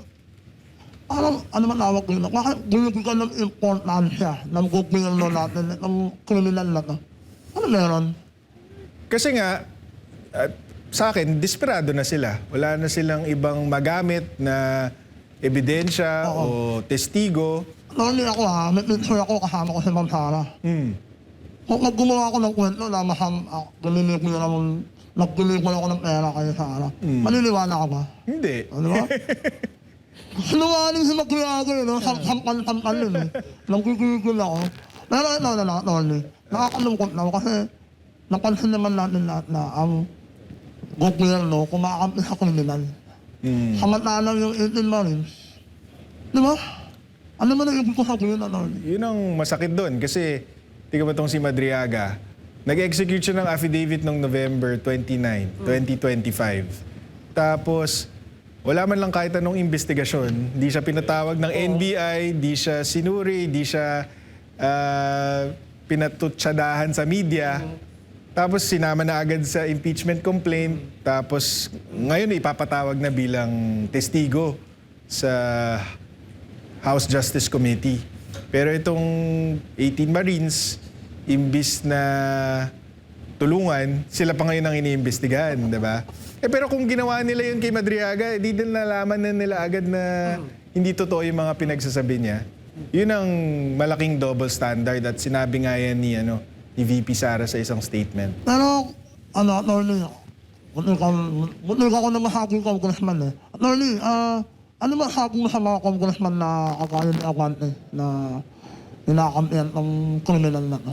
ano man tawag ko yun, bakit binibigyan ng importansya ng gobyerno natin, ng kriminal na to? Ano meron? Kasi nga, sa akin, desperado na sila. Wala na silang ibang magamit na ebidensya o testigo. Attorney ako may picture ako kasama ko si Ma'am Sara. Kung gumawa ako ng kwento na nagpilikul ako ng pera kay Sara, maniniwala ka ba? Hindi. Ano ba? Sinungaling si Magriaga yun, sampal-sampal yun eh. Nagkikigil ako. Pero ito na Tony, nakakalungkot na ako kasi napansin naman natin lahat na ang gobyerno kumakampi sa kriminal. Samantalang yung 18 Marines. Di ba? Ano man ang ibig ko sabihin na Tony? Yun ang masakit doon kasi tingnan mo itong si Madriaga. Nag-execute siya ng affidavit noong November 29, 2025. Tapos, wala man lang kahit anong investigasyon. Di siya pinatawag ng NBI, di siya sinuri, di siya pinatutsadahan sa media. Tapos sinama na agad sa impeachment complaint. Tapos ngayon ipapatawag na bilang testigo sa House Justice Committee. Pero itong 18 Marines, imbis na tulungan, sila pa ngayon ang iniimbestigahan, di ba? Pero kung ginawa nila yun kay Madriaga, di din nalaman na nila agad na hindi totoo yung mga pinagsasabi niya. Yun ang malaking double standard at sinabi nga yan ni VP Sara sa isang statement. Pero, Attorney, buti ako na mahaging congressman eh. Attorney, ano masabi mo sa mga congressman na kagaya ni Abante na inakampihan ng kriminal na to?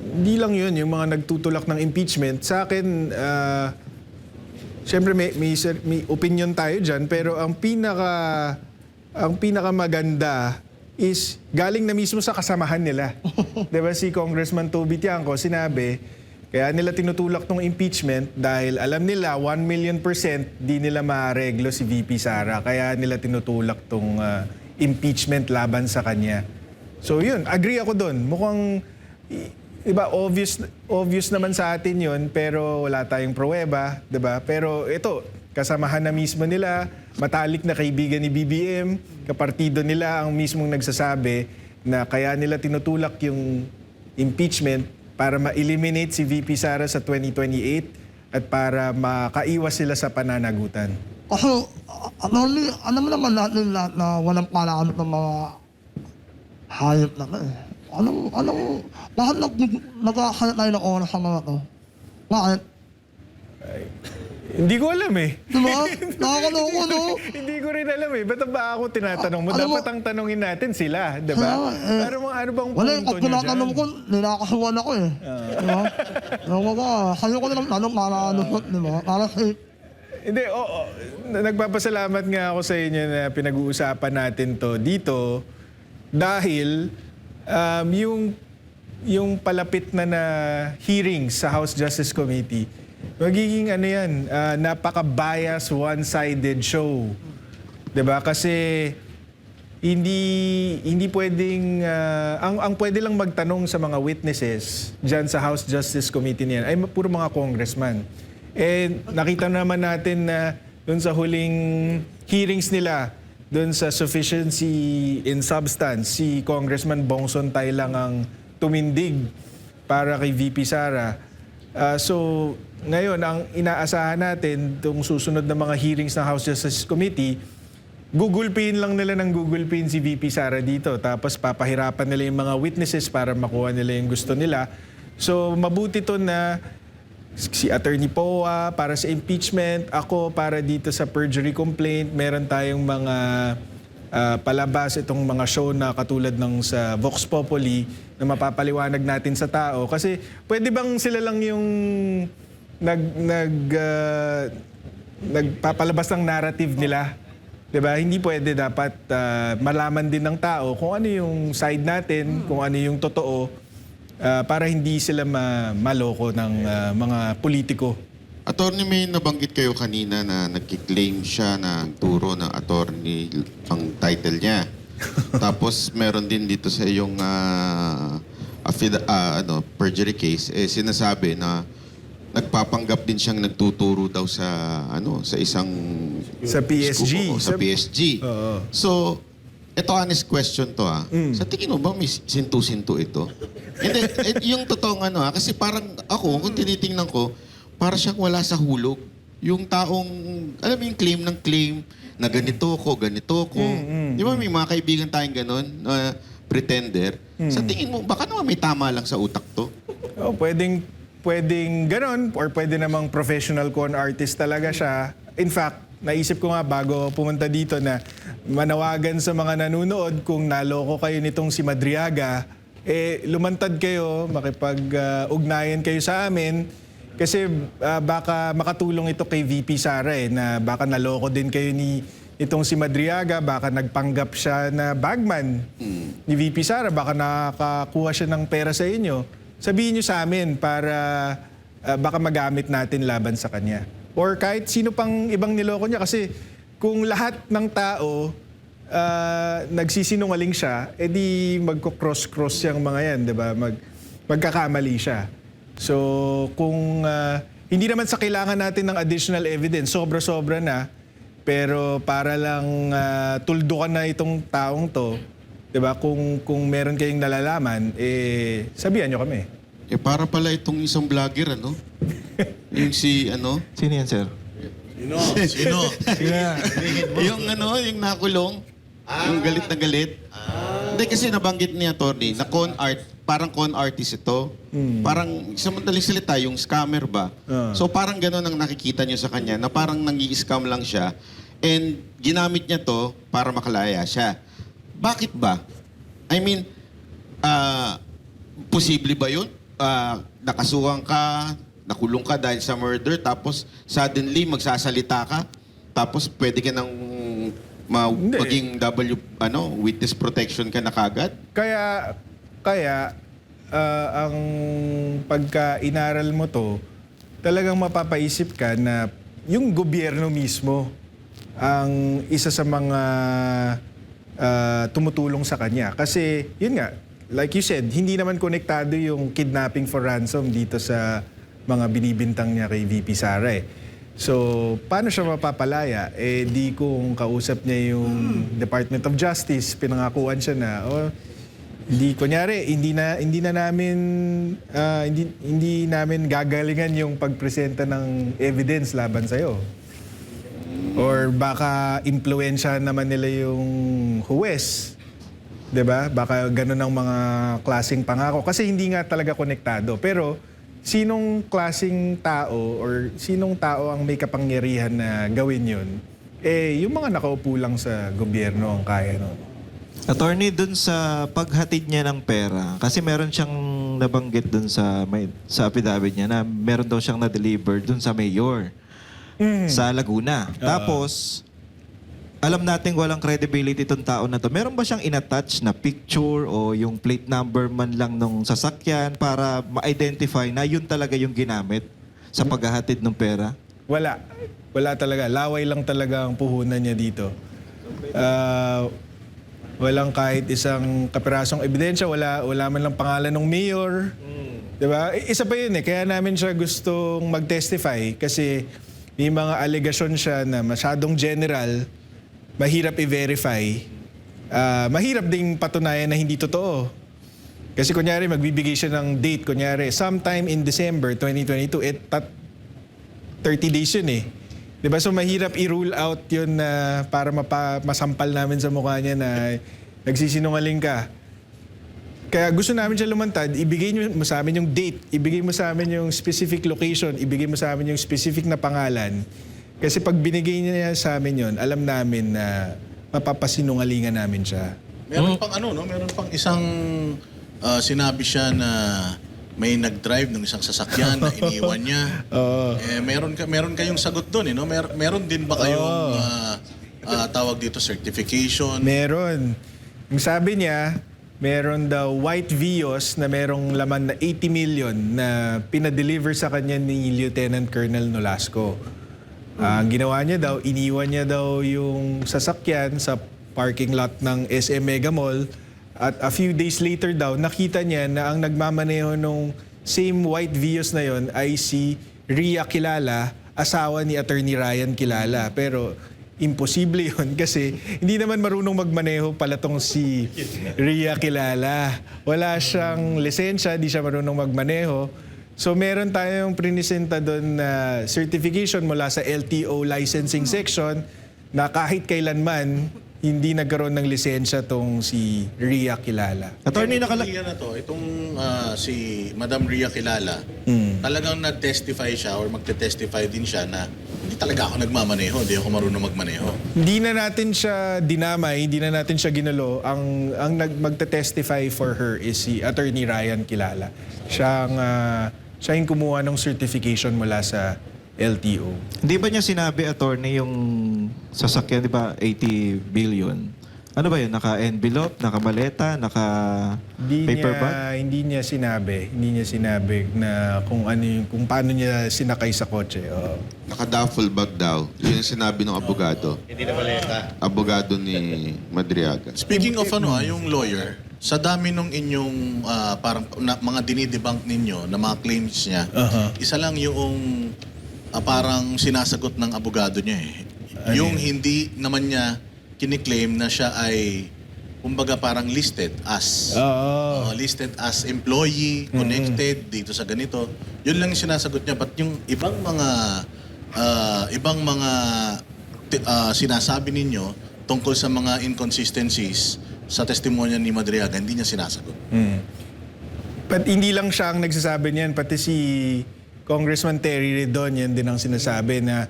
Hindi lang yun, yung mga nagtutulak ng impeachment. Sa akin, siyempre may opinion tayo dyan, pero ang pinakamaganda is galing na mismo sa kasamahan nila. Diba si Congressman Toby Tiangco sinabi, kaya nila tinutulak tong impeachment dahil alam nila 1,000,000% di nila maareglo si VP Sara. Kaya nila tinutulak tong impeachment laban sa kanya. So yun, agree ako doon. Mukhang, diba, obvious naman sa atin yun, pero wala tayong pruweba, diba? Pero ito, kasamahan na mismo nila, matalik na kaibigan ni BBM, kapartido nila ang mismong nagsasabi na kaya nila tinutulak yung impeachment para ma-eliminate si VP Sara sa 2028 at para makaiwas sila sa pananagutan. Kasi, alam naman natin lahat na walang palaan ng mga hayop na to eh. Bakit nagkakaya tayo ng oras sa mga to? Bakit? Hindi ko alam eh. Diba? Nakakaloko, no? Hindi ko rin alam eh. Ba't ba ako tinatanong mo? Alam mo- Dapat ang tanongin natin sila, diba? Pero ano bang Wala, punto pag nyo tinatanong dyan? ko, ninakasuhan ako eh. Diba? Sayo ko nilang tanong para diba? Para safe. Hindi, nagpapasalamat nga ako sa inyo na pinag-uusapan natin to dito dahil yung palapit na hearings sa House Justice Committee, magiging napaka-bias, one-sided show. 'Di ba? Kasi hindi pwedeng ang pwede lang magtanong sa mga witnesses diyan sa House Justice Committee niyan ay puro mga congressman. Nakita naman natin na doon sa huling hearings nila, doon sa sufficiency in substance, si Congressman Bongson Tay lang ang tumindig para kay VP Sara. So, ngayon, ang inaasahan natin, itong susunod na mga hearings ng House Justice Committee, gugulpiin lang nila ng gugulpiin si VP Sara dito. Tapos papahirapan nila yung mga witnesses para makuha nila yung gusto nila. So, mabuti to na si Attorney Poa para sa impeachment, ako para dito sa perjury complaint, meron tayong mga palabas itong mga show na katulad ng sa Vox Populi na mapapaliwanag natin sa tao. Kasi pwede bang sila lang yung nagpapalabas ng narrative nila? Diba? Hindi pwede, dapat malaman din ng tao kung ano yung side natin, kung ano yung totoo, para hindi sila maloko ng mga politiko. Attorney, may nabanggit kayo kanina na nagkiklaim siya ng turo ng attorney ang title niya. Tapos meron din dito sa iyong perjury case, sinasabi na nagpapanggap din siyang nagtuturo daw sa sa isang Sa PSG. school, sa PSG. Oo. So, ito honest question to Sa tingin mo ba may sintu-sintu ito? Hindi, yung totoong kasi parang ako, kung tinitingnan ko, para siyang wala sa hulog. Yung taong, alam mo yung claim na ganito ko. Di ba may mga kaibigan tayong ganon, pretender? Sa tingin mo, baka naman may tama lang sa utak to? Oh, pwedeng ganon or pwede namang professional con artist talaga siya. In fact, naisip ko nga bago pumunta dito na manawagan sa mga nanonood kung naloko kayo nitong si Madriaga, lumantad kayo, makipag-ugnayan kayo sa amin kasi baka makatulong ito kay VP Sara na baka naloko din kayo itong si Madriaga, baka nagpanggap siya na bagman ni VP Sara, baka nakakakuha siya ng pera sa inyo. Sabihin nyo sa amin para baka magamit natin laban sa kanya. Or kahit sino pang ibang niloko niya. Kasi kung lahat ng tao nagsisinungaling siya, edi magko-cross-cross yung mga yan, di ba? Magkakamali siya. So kung hindi naman sa kailangan natin ng additional evidence, sobra-sobra na, pero para lang tuldukan na itong taong to, di ba? Kung meron kayong nalalaman, sabihan nyo kami. Para pala itong isang vlogger, yung Sino yan, sir? Sino? yung yung nakulong, yung galit na galit. Hindi kasi nabanggit ni attorney na parang con artist ito. Parang sa madaling salita, yung scammer ba? So parang gano'n ang nakikita nyo sa kanya na parang nangi-scam lang siya and ginamit niya to para makalaya siya. Bakit ba? I mean, posible ba yun? Nakasuhan ka, nakulong ka dahil sa murder, tapos suddenly magsasalita ka, tapos pwede ka nang maging witness protection ka na kagad? Kaya ang pagka inaral mo to, talagang mapapaisip ka na yung gobyerno mismo ang isa sa mga tumutulong sa kanya. Kasi yun nga, like you said, hindi naman konektado yung kidnapping for ransom dito sa mga binibintang niya kay VP Sara So, paano siya mapapalaya? Di kung kausap niya yung Department of Justice, pinangakuan siya na, kunyari, hindi namin gagalingan yung pagpresenta ng evidence laban sa'yo. Or baka impluwensya naman nila yung huwes. 'Di ba? Baka ganun ang mga klaseng pangako. Kasi hindi nga talaga konektado. Pero sinong klaseng tao or sinong tao ang may kapangyarihan na gawin yun? Yung mga nakaupo lang sa gobyerno ang kaya nun. Attorney, dun sa paghatid niya ng pera, kasi meron siyang nabanggit dun sa affidavit niya na meron daw siyang na-deliver dun sa mayor sa Laguna. Tapos, alam natin walang credibility itong tao na to. Meron ba siyang in-attach na picture o yung plate number man lang nung sasakyan para ma-identify na yun talaga yung ginamit sa paghahatid ng pera? Wala. Wala talaga. Laway lang talaga ang puhunan niya dito. Walang kahit isang kapirasong ebidensya, wala man lang pangalan ng mayor. Diba? Isa pa yun kaya namin siya gustong mag-testify kasi may mga allegation siya na masyadong general, mahirap i-verify, mahirap ding patunayan na hindi totoo. Kasi kunyari magbibigay siya ng date, kunyari sometime in December 2022, 30 days yun Diba? So mahirap i-rule out yun na para masampal namin sa mukha niya na nagsisinungaling ka. Kaya gusto namin siya lumantad, ibigay mo sa amin yung date, ibigay mo sa amin yung specific location, ibigay mo sa amin yung specific na pangalan. Kasi pag binigay niya sa amin yun, alam namin na mapapasinungalingan namin siya. Meron pang meron pang isang sinabi siya na may nag-drive ng isang sasakyan na iniwan niya. Meron kayong sagot doon, Meron din ba kayong tawag dito certification? Meron. Yung sabi niya, meron daw white Vios na merong laman na 80 million na pinadeliver sa kanya ni Lieutenant Colonel Nolasco. Ang ginawa niya daw, iniwan niya daw yung sasakyan sa parking lot ng SM Mega Mall. At a few days later daw, nakita niya na ang nagmamaneho nung same white Vios na yon ay si Ria Kilala, asawa ni Attorney Ryan Kilala. Pero imposible yun kasi hindi naman marunong magmaneho pala tong si Ria Kilala. Wala siyang lisensya, di siya marunong magmaneho. So meron tayong prinisenta doon na certification mula sa LTO licensing section na kahit kailanman hindi nagkaroon ng lisensya tong si Ria Kilala. Attorney, Itong Ria na to, itong si Madam Ria Kilala, talagang nag-testify siya or magte-testify din siya na hindi talaga ako nagmamaneho, hindi ako marunong magmaneho. Hindi na natin siya dinamay, hindi na natin siya ginulo. Ang magte-testify for her is si Attorney Ryan Kilala. Siya yung kumuha ng certification mula sa LTO. Hindi ba niya sinabi, attorney, yung sasakyan, di ba, 80 billion? Ano ba yun? Naka-envelope, naka-maleta, naka-paper bag? Hindi niya sinabi na kung paano niya sinakay sa kotse. Oo. Naka-duffel bag daw. Yun yung sinabi ng abogado. Hindi na maleta. Abogado ni Madriaga. Speaking of yung lawyer, sa dami nung inyong parang mga dinidebunk ninyo na mga claims niya, isa lang yung parang sinasagot ng abogado niya eh. Yung hindi naman niya kiniklaim na siya ay kumbaga parang listed as listed as employee, connected dito sa ganito. Yun lang yung sinasagot niya. But yung ibang mga sinasabi ninyo tungkol sa mga inconsistencies sa testimonya ni Madriaga, hindi niya sinasagot. But hindi lang siya ang nagsasabi niyan, pati si Congressman Terry Redon, yan din ang sinasabi na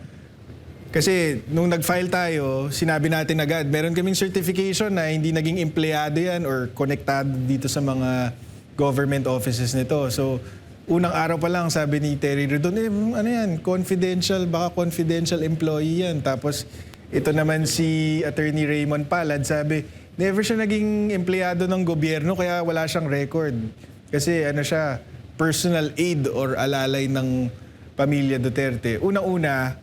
kasi nung nag-file tayo, sinabi natin agad, meron kaming certification na hindi naging empleyado yan or konektado dito sa mga government offices nito. So, unang araw pa lang sabi ni Terry Redon, ano yan, confidential, baka confidential employee yan. Tapos, ito naman si Attorney Raymond Palad, sabi, never siya naging empleyado ng gobyerno kaya wala siyang record. Kasi ano siya, personal aid or alalay ng pamilya Duterte. Unang-una,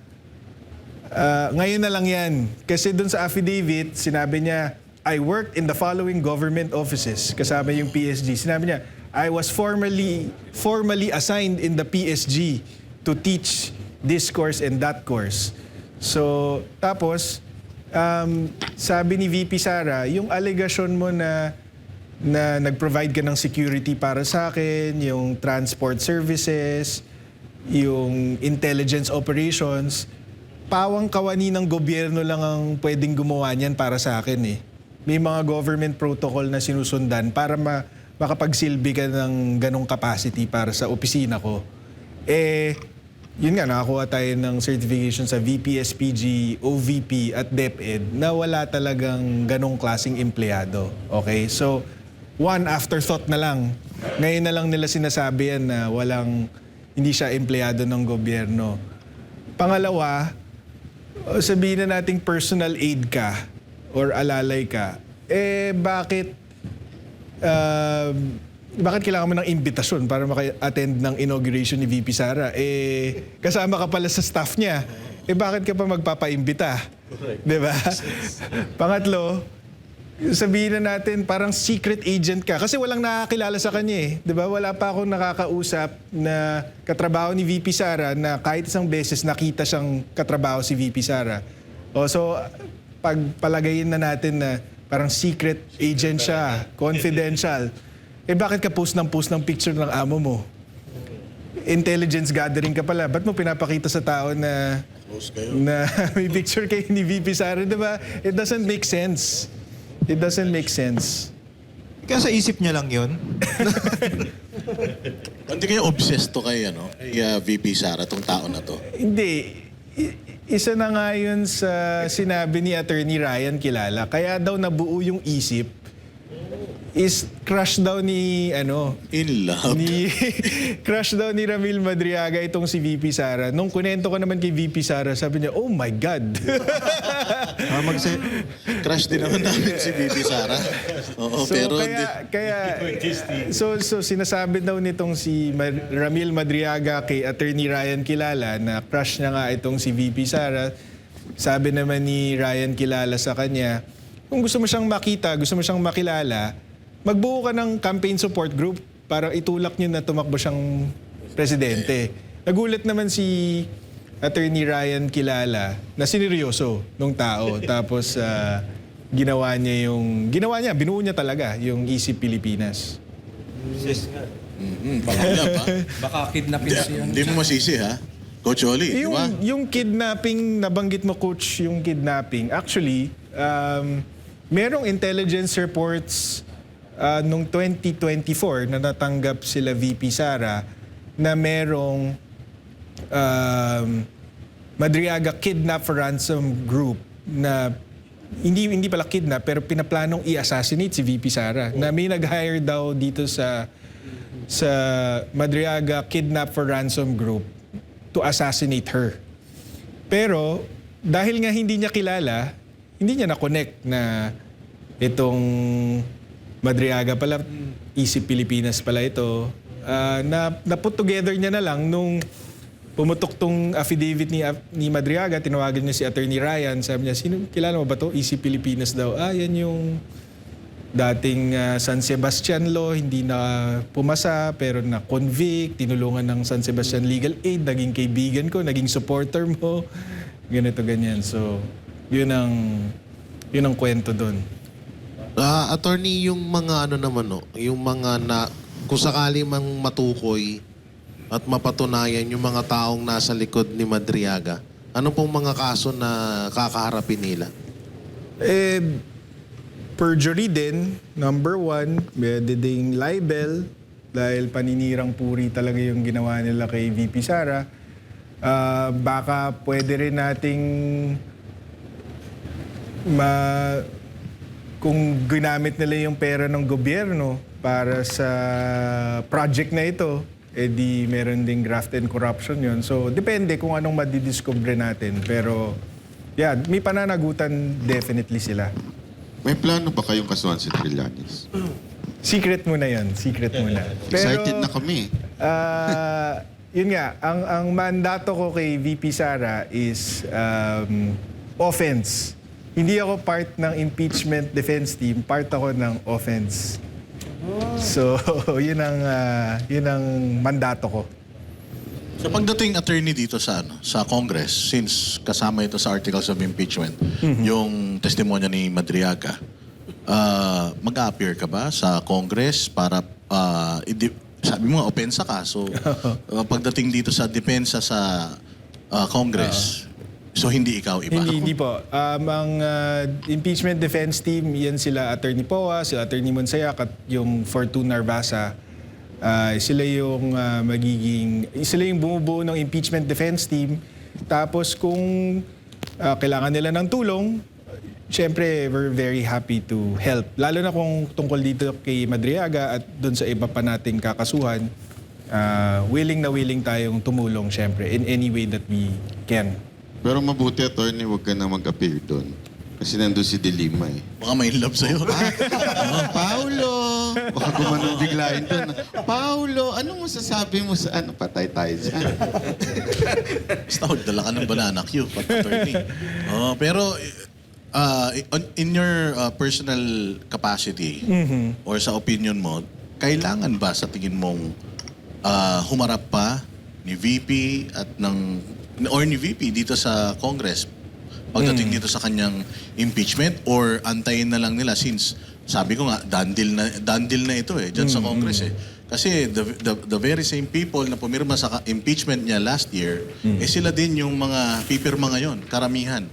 ngayon na lang yan. Kasi dun sa affidavit, sinabi niya, I worked in the following government offices. Kasama yung PSG. Sinabi niya, I was formally assigned in the PSG to teach this course and that course. So, tapos, sabi ni VP Sara, yung allegation mo na nag-provide ka ng security para sa akin, yung transport services, yung intelligence operations, pawang kawani ng gobyerno lang ang pwedeng gumawa niyan para sa akin eh. May mga government protocol na sinusundan para makapagsilbi ka ng ganong capacity para sa opisina ko. Yun nga, nakakuha tayo ng certification sa VP-SPG, OVP at DepEd na wala talagang ganong klaseng empleyado. Okay? So, one afterthought na lang. Ngayon na lang nila sinasabi yan na hindi siya empleyado ng gobyerno. Pangalawa, sabihin na nating personal aid ka or alalay ka, bakit kailangan mo ng imbitasyon para maka-attend ng inauguration ni VP Sara? Kasama ka pala sa staff niya. Bakit ka pa magpapaimbita? Diba? Pangatlo, sabihin na natin parang secret agent ka. Kasi walang nakakilala sa kanya eh. Diba? Wala pa akong nakakausap na katrabaho ni VP Sara na kahit isang beses nakita siyang katrabaho si VP Sara. So, pagpalagayin na natin na parang secret agent siya, confidential. Bakit ka post ng picture ng amo mo? Intelligence gathering ka pala. Ba't mo pinapakita sa tao na may picture kayo ni VP Sara? Diba? It doesn't make sense. It doesn't make sense. Kaya sa isip niya lang yun. Hindi kayo obsessed to kay VP Sara, tong tao na to? Hindi. Isa na nga yun sa sinabi ni Attorney Ryan Kilala. Kaya daw nabuo yung isip is crush daw ni In love. crush daw ni Ramil Madriaga itong si VP Sara. Nung kunento ko naman kay VP Sara, sabi niya, oh my God. Crush din naman namin si VP Sara. Oo, So, pero so sinasabi daw nitong si Ramil Madriaga kay Attorney Ryan Kilala na crush niya nga itong si VP Sara. Sabi naman ni Ryan Kilala sa kanya, kung gusto mo siyang makita, gusto mo siyang makilala, magbuo ka ng campaign support group para itulak niyo na tumakbo siyang presidente. Nagulat naman si Attorney Ryan Kilala na sineryoso nung tao. Tapos ginawa niya, binuo niya talaga yung Isip Pilipinas. Pangalap, ha? Baka kidnapin siya. Hindi mo masisi, ha? Coach Oli, di ba? Yung kidnapping, nabanggit mo coach yung kidnapping. Actually, merong intelligence reports nung 2024 na natanggap sila VP Sara na merong Madriaga Kidnap for Ransom Group na hindi pala kidnap pero pinaplanong i-assassinate si VP Sara. Na may nag-hire daw dito sa Madriaga Kidnap for Ransom Group to assassinate her. Pero dahil nga hindi niya kilala, hindi niya na-connect na itong Madriaga pala, Isip Pilipinas pala ito. Na-put together niya na lang nung pumutok tong affidavit ni Madriaga, tinawagan niya si Attorney Ryan, sabi niya, kilala mo ba to? Isip Pilipinas daw. Yan yung dating San Sebastian law, hindi na pumasa pero na-convict, tinulungan ng San Sebastian Legal Aid, naging kaibigan ko, naging supporter mo, ganito, ganyan. So, yun ang kwento doon. Attorney, yung mga yung mga kung sakali mang matukoy at mapatunayan yung mga taong nasa likod ni Madriaga, ano pong mga kaso na kakaharapin nila? Perjury din, number 1, pwede ding libel dahil paninirang puri talaga yung ginawa nila kay VP Sara. Baka pwede rin nating kung ginamit nila yung pera ng gobyerno para sa project na ito, di meron ding graft and corruption yun. So, depende kung anong madidiscover natin. Pero, may pananagutan definitely sila. May plano ba kayong kasuhan si Trillanes? Secret muna yan. Secret muna. Excited na kami. Yun nga, ang mandato ko kay VP Sara is offense. Hindi ako part ng impeachment defense team, part ako ng offense. So, yun ang mandato ko. So pagdating attorney dito sa Congress, since kasama ito sa articles of impeachment, yung testimonya ni Madriaga, mag-appear ka ba sa Congress para, sabi mo, opensa ka. So pagdating dito sa depensa sa Congress, so hindi ikaw iba? Hindi po. Ang impeachment defense team, yan sila Attorney Poa, sila Attorney Monsayak at yung Fortune Narvasa. Sila yung sila yung bumubuo ng impeachment defense team. Tapos kung kailangan nila ng tulong, syempre we're very happy to help. Lalo na kung tungkol dito kay Madriaga at doon sa iba pa nating kakasuhan, willing tayong tumulong syempre in any way that we can. Pero mabuti, attorney, huwag ka na mag-appear doon. Kasi nandun si De Lima eh. Baka may love sa'yo. Paulo! Baka gumanong biglain doon. Paulo, anong masasabi mo sa patay tayo dyan? Basta dala ka ng banana cue, attorney. Pero in your personal capacity or sa opinion mo, kailangan ba sa tingin mong humarap pa ni VP at ni VP dito sa Congress pagdating dito sa kanyang impeachment, or antayin na lang nila since sabi ko nga done deal na ito dyan sa Congress kasi the very same people na pumirma sa impeachment niya last year sila din yung mga pipirma ngayon, karamihan.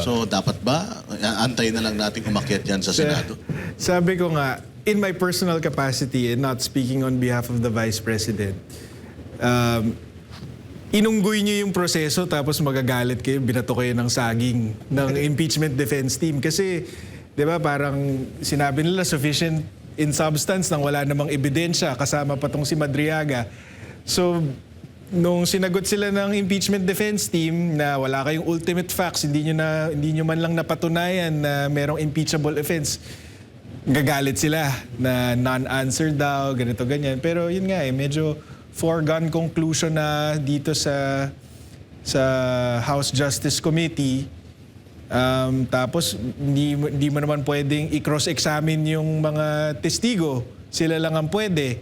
So dapat ba antayin na lang natin umakyat yan sa Senado? Sabi ko nga, in my personal capacity and not speaking on behalf of the Vice President, inunggoy niyo yung proseso tapos magagalit kayo, binato kayo ng saging ng impeachment defense team. Kasi, di ba, parang sinabi nila sufficient in substance nang wala namang ebidensya, kasama pa tong si Madriaga. So, nung sinagot sila ng impeachment defense team na wala kayong ultimate facts, hindi nyo man lang napatunayan na merong impeachable offense, gagalit sila na non-answer daw, ganito, ganyan. Pero yun nga medyo foregone conclusion na dito sa House Justice Committee Tapos hindi mo naman pwedeng i-cross-examine yung mga testigo. Sila lang ang pwede.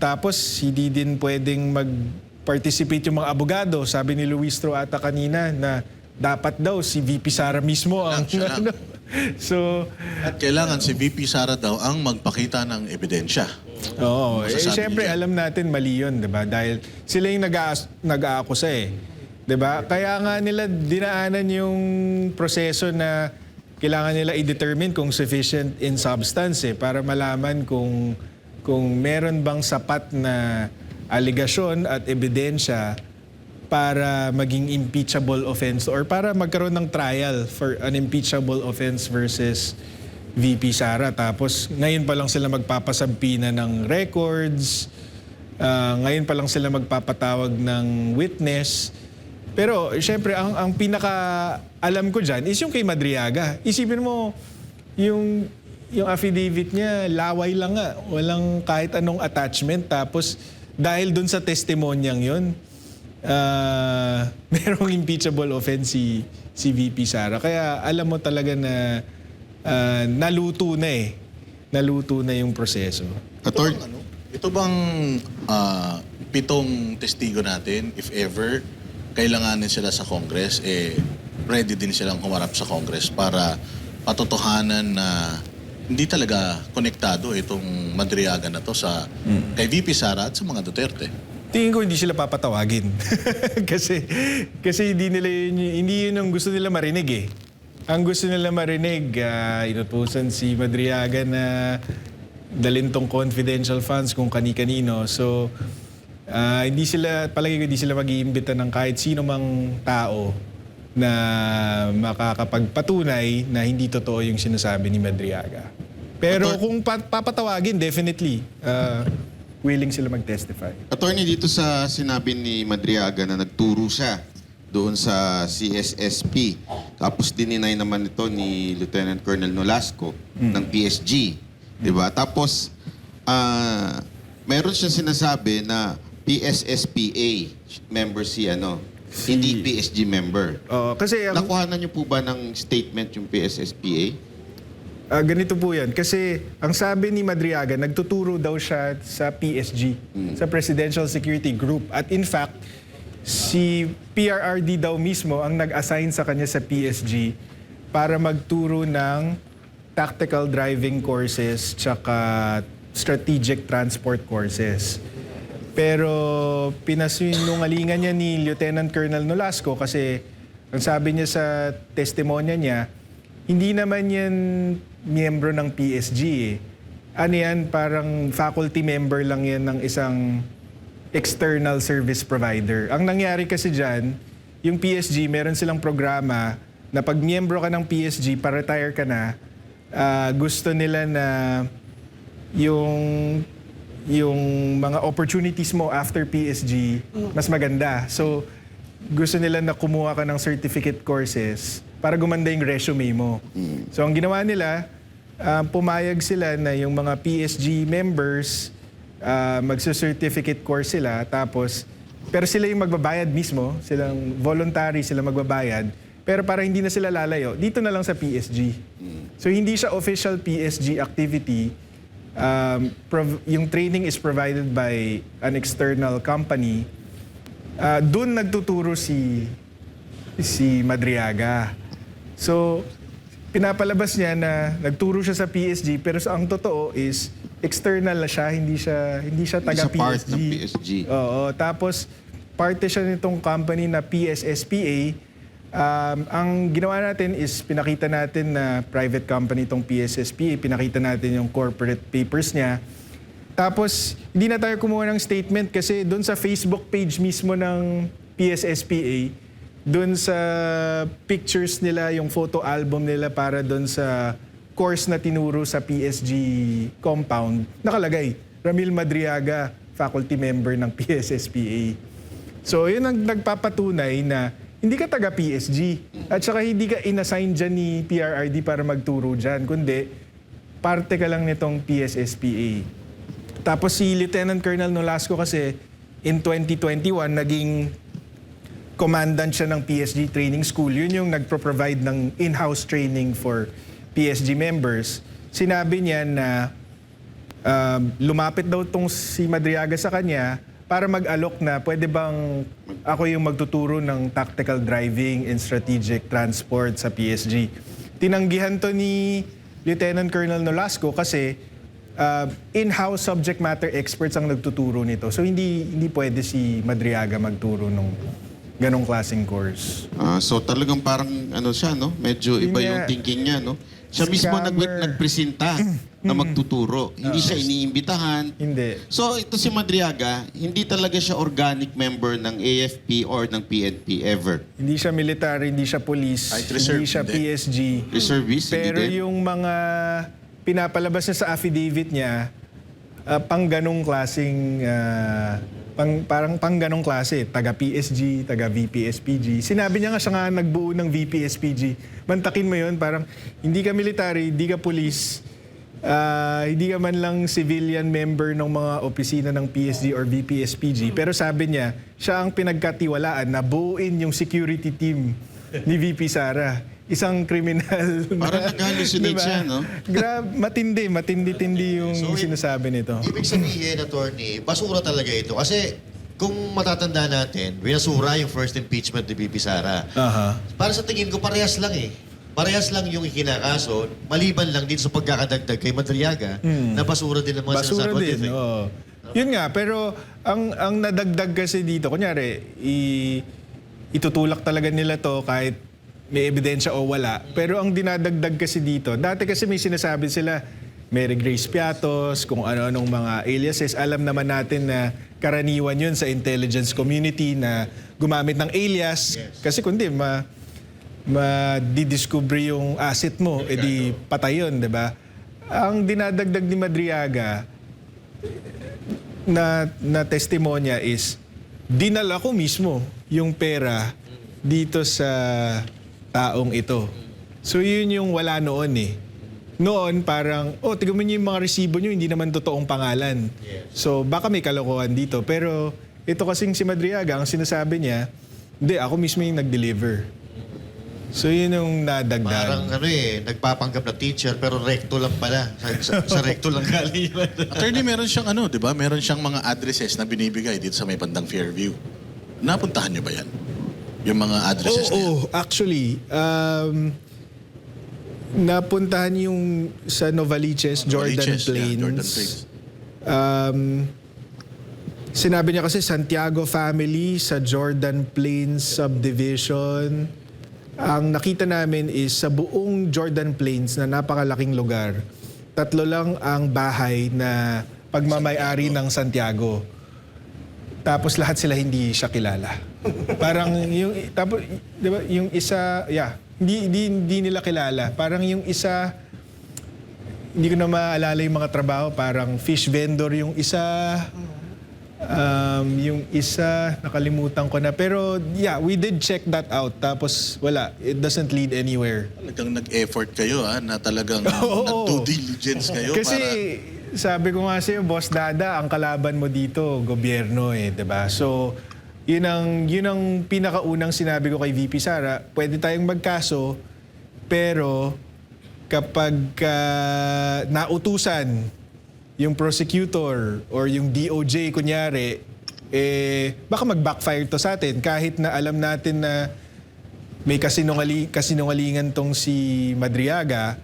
Tapos hindi din pwedeng mag-participate yung mga abogado. Sabi ni Luis Tro ata kanina na dapat daw si VP Sara mismo ang... Siya lang. So, At kailangan si VP Sara daw ang magpakita ng ebidensya. oo. Masasabi Siyempre, niyo dyan. alam natin mali yun, di ba? Dahil sila yung nag-aakusa eh. Di ba? Kaya nga nila dinaanan yung proseso na kailangan nila i-determine kung sufficient in substance eh, para malaman kung meron bang sapat na aligasyon at ebidensya para maging impeachable offense or para magkaroon ng trial for an impeachable offense versus VP Sara. Tapos ngayon pa lang sila magpapasampina ng records, ngayon pa lang sila magpapatawag ng witness. Pero syempre ang pinaka alam ko dyan is yung kay Madriaga. Isipin mo yung affidavit niya, laway lang nga. Walang kahit anong attachment. Tapos dahil dun sa testimonyang yun, merong impeachable offense si VP Sara. Kaya alam mo talaga na naluto na eh. Naluto na yung proseso. Attorney, Ito bang 7 testigo natin, if ever, kailanganin sila sa Congress, ready din silang humarap sa Congress para patotohanan na hindi talaga konektado itong Madriaga na to sa kay VP Sara at sa mga Duterte. Tingin ko hindi sila papatawagin. kasi hindi yun ang gusto nila marinig eh. Ang gusto nila marinig, inutusan si Madriaga na dalhin tong confidential funds kung kani-kanino. So, palagi ko hindi sila mag-iimbita ng kahit sino mang tao na makakapagpatunay na hindi totoo yung sinasabi ni Madriaga. Pero kung papatawagin, definitely, willing sila mag-testify. Attorney, dito sa sinabi ni Madriaga na nagturo siya doon sa CSSP. Tapos dininay naman ito ni Lieutenant Colonel Nolasco ng PSG. Diba? Tapos, meron siya sinasabi na PSSPA member si hindi PSG member. Kasi Nakuhanan niyo po ba ng statement yung PSSPA? ganito po yan. Kasi ang sabi ni Madriaga, nagtuturo daw siya sa PSG, sa Presidential Security Group. At in fact, si PRRD daw mismo ang nag-assign sa kanya sa PSG para magturo ng tactical driving courses tsaka strategic transport courses. Pero pinasinungalingan niya ni Lieutenant Colonel Nolasco kasi ang sabi niya sa testimonya niya, hindi naman yan miyembro ng PSG eh. Ano yan, parang faculty member lang yan ng isang external service provider. Ang nangyari kasi dyan, yung PSG, meron silang programa na pag miyembro ka ng PSG, pa-retire ka na, gusto nila na yung mga opportunities mo after PSG, mas maganda. So, gusto nila na kumuha ka ng certificate courses para gumanda yung resume mo. So, ang ginawa nila, pumayag sila na yung mga PSG members, magsa-certificate course sila, tapos, pero sila yung magbabayad mismo, silang voluntary, sila magbabayad, pero para hindi na sila lalayo, dito na lang sa PSG. So, hindi siya official PSG activity. Yung training is provided by an external company. Doon nagtuturo si Madriaga. So, pinapalabas niya na nagturo siya sa PSG pero ang totoo is external na siya, hindi siya taga Sa part PSG. ng PSG. Oo, tapos parte siya nitong company na PSSPA. Ang ginawa natin is pinakita natin na private company itong PSSPA, pinakita natin yung corporate papers niya. Tapos, hindi na tayo kumuha ng statement kasi doon sa Facebook page mismo ng PSSPA, doon sa pictures nila, yung photo album nila para doon sa course na tinuro sa PSG compound, nakalagay, Ramil Madriaga, faculty member ng PSSPA. So, yun ang nagpapatunay na hindi ka taga PSG at saka hindi ka inassign dyan ni PRRD para magturo dyan, kundi parte ka lang nitong PSSPA. Tapos si Lieutenant Colonel Nolasco kasi in 2021 naging commandant siya ng PSG training school. Yun yung nagpro-provide ng in-house training for PSG members. Sinabi niya na lumapit daw tong si Madriaga sa kanya para mag-alok na pwede bang ako yung magtuturo ng tactical driving and strategic transport sa PSG. Tinanggihan to ni Lieutenant Colonel Nolasco kasi in-house subject matter experts ang nagtuturo nito. So hindi pwede si Madriaga magturo ng ganong klaseng course. So talagang parang ano siya, no? Medyo Yun iba yung nga. thinking niya, no? Siya mismo Scammer. nagpresenta na magtuturo. Hindi siya iniimbitahan. Hindi. So ito si Madriaga, hindi talaga siya organic member ng AFP or ng PNP ever. Hindi siya military, hindi siya police, Kahit reserve, hindi siya hindi. PSG. Reservist, Pero hindi din. yung mga pinapalabas niya sa affidavit niya, pang ganong klaseng, parang pang ganong klase, taga PSG, taga VP-SPG. Sinabi niya nga siya nga nagbuo ng VP-SPG. Mantakin mo yun, parang hindi ka military, hindi ka police, hindi ka man lang civilian member ng mga opisina ng PSG or VP-SPG. Pero sabi niya, siya ang pinagkatiwalaan na buuin yung security team ni VP Sara. Isang kriminal. Parang nag-hallucinate siya, no? Matindi yung So, sinasabi nito. Ibig sabihin, attorney, basura talaga ito. Kasi kung matatanda natin, binasura yung first impeachment ni VP Sara. Aha. Para sa tingin ko, parehas lang eh. Parehas lang yung ikinakaso, maliban lang din sa pagkakadagdag kay Madriaga, na basura din ang mga Basura sinasabi. din, oo. Yun nga, pero ang nadagdag kasi dito, kunyari, itutulak talaga nila to kahit may ebidensya o wala. Pero ang dinadagdag kasi dito, dati kasi may sinasabi sila, Mary Grace Piatos, kung ano-anong mga aliases. Alam naman natin na karaniwan yun sa intelligence community na gumamit ng alias. Kasi kundi ma-didiscover yung asset mo, edi patay yun, di ba? Ang dinadagdag ni Madriaga na testimonya is, dinala ko mismo yung pera dito sa taong ito. So yun yung wala noon eh. Noon parang, tignan mo niyo yung mga resibo niyo, hindi naman totoong pangalan. So baka may kalokohan dito. Pero ito kasing si Madriaga, ang sinasabi niya, hindi, ako mismo yung nag-deliver. So yun yung nadagdag. Parang nagpapanggap na teacher, pero recto lang pala. Sa recto lang galing yun. Attorney, meron siyang di ba? Meron siyang mga addresses na binibigay dito sa may bandang Fairview. Napuntahan niyo ba yan? Yung mga addresses na yan? Oo, actually, napuntahan yung sa Novaliches, Jordan Novaliches, yeah, Plains. Jordan Plains. Sinabi niya kasi Santiago family sa Jordan Plains subdivision. Ang nakita namin is sa buong Jordan Plains na napakalaking lugar, 3 lang ang bahay na pagmamay-ari ng Santiago. Tapos lahat sila hindi siya kilala. Parang yung tapos 'di ba yung isa, hindi nila kilala. Parang yung isa hindi ko na maalala yung mga trabaho, parang fish vendor yung isa. Yung isa, nakalimutan ko na. Pero we did check that out. Tapos wala, it doesn't lead anywhere. Talagang nag-effort kayo na talagang Oo. nag-due diligence kayo Kasi sabi ko nga sa'yo, Boss Dada, ang kalaban mo dito, gobyerno di ba? So, yun ang pinakaunang sinabi ko kay VP Sara, pwede tayong magkaso, pero kapag nautusan yung prosecutor or yung DOJ kunyari, baka mag-backfire to sa atin kahit na alam natin na may kasinungalingan tong si Madriaga.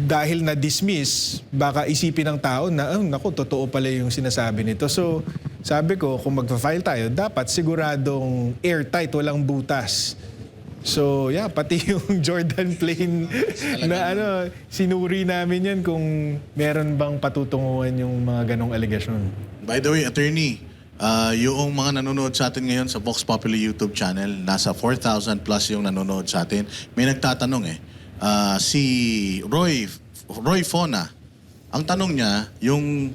Dahil na-dismiss, baka isipin ng tao na, naku, totoo pala yung sinasabi nito. So, sabi ko, kung magpa-file tayo, dapat siguradong airtight, walang butas. So, pati yung Jordan Plain na sinuri namin yan kung meron bang patutunguhan yung mga ganong aligasyon. By the way, attorney, yung mga nanonood sa atin ngayon sa Vox Populi YouTube channel, nasa 4,000 plus yung nanonood sa atin. May nagtatanong si Roy Fona, ang tanong niya, yung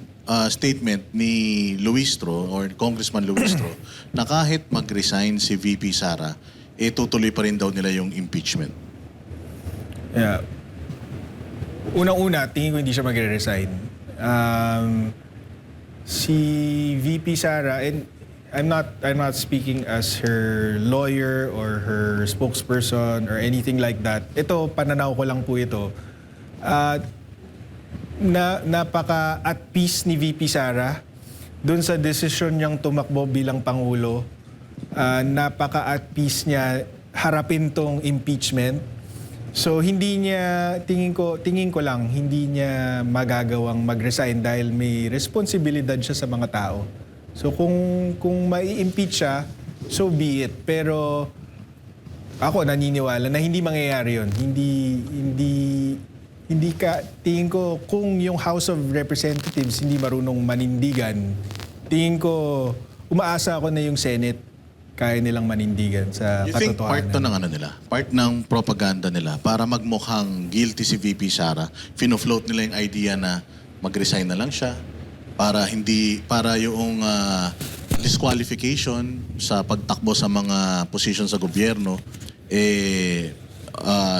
statement ni Luistro or Congressman Luistro na kahit mag-resign si VP Sara, tutuloy pa rin daw nila yung impeachment. Unang-una, tingin ko hindi siya magre-resign. Si VP Sara, and I'm not speaking as her lawyer or her spokesperson or anything like that. Ito, pananaw ko lang po ito. Napaka at peace ni VP Sara doon sa desisyon niyang tumakbo bilang Pangulo. Napaka at peace niya harapin tong impeachment. So hindi niya, tingin ko lang, hindi niya magagawang mag-resign dahil may responsibilidad siya sa mga tao. So kung mai-impeach siya, so be it. Pero ako naniniwala na hindi mangyayari yun. Hindi ka, tingin ko, kung yung House of Representatives hindi marunong manindigan, tingin ko, umaasa ako na yung Senate kaya nilang manindigan sa You think part katotohanan. to ng ano nila? Part ng propaganda nila para magmukhang guilty si VP Sara. Fino-float nila yung idea na mag-resign na lang siya para yung disqualification sa pagtakbo sa mga posisyon sa gobyerno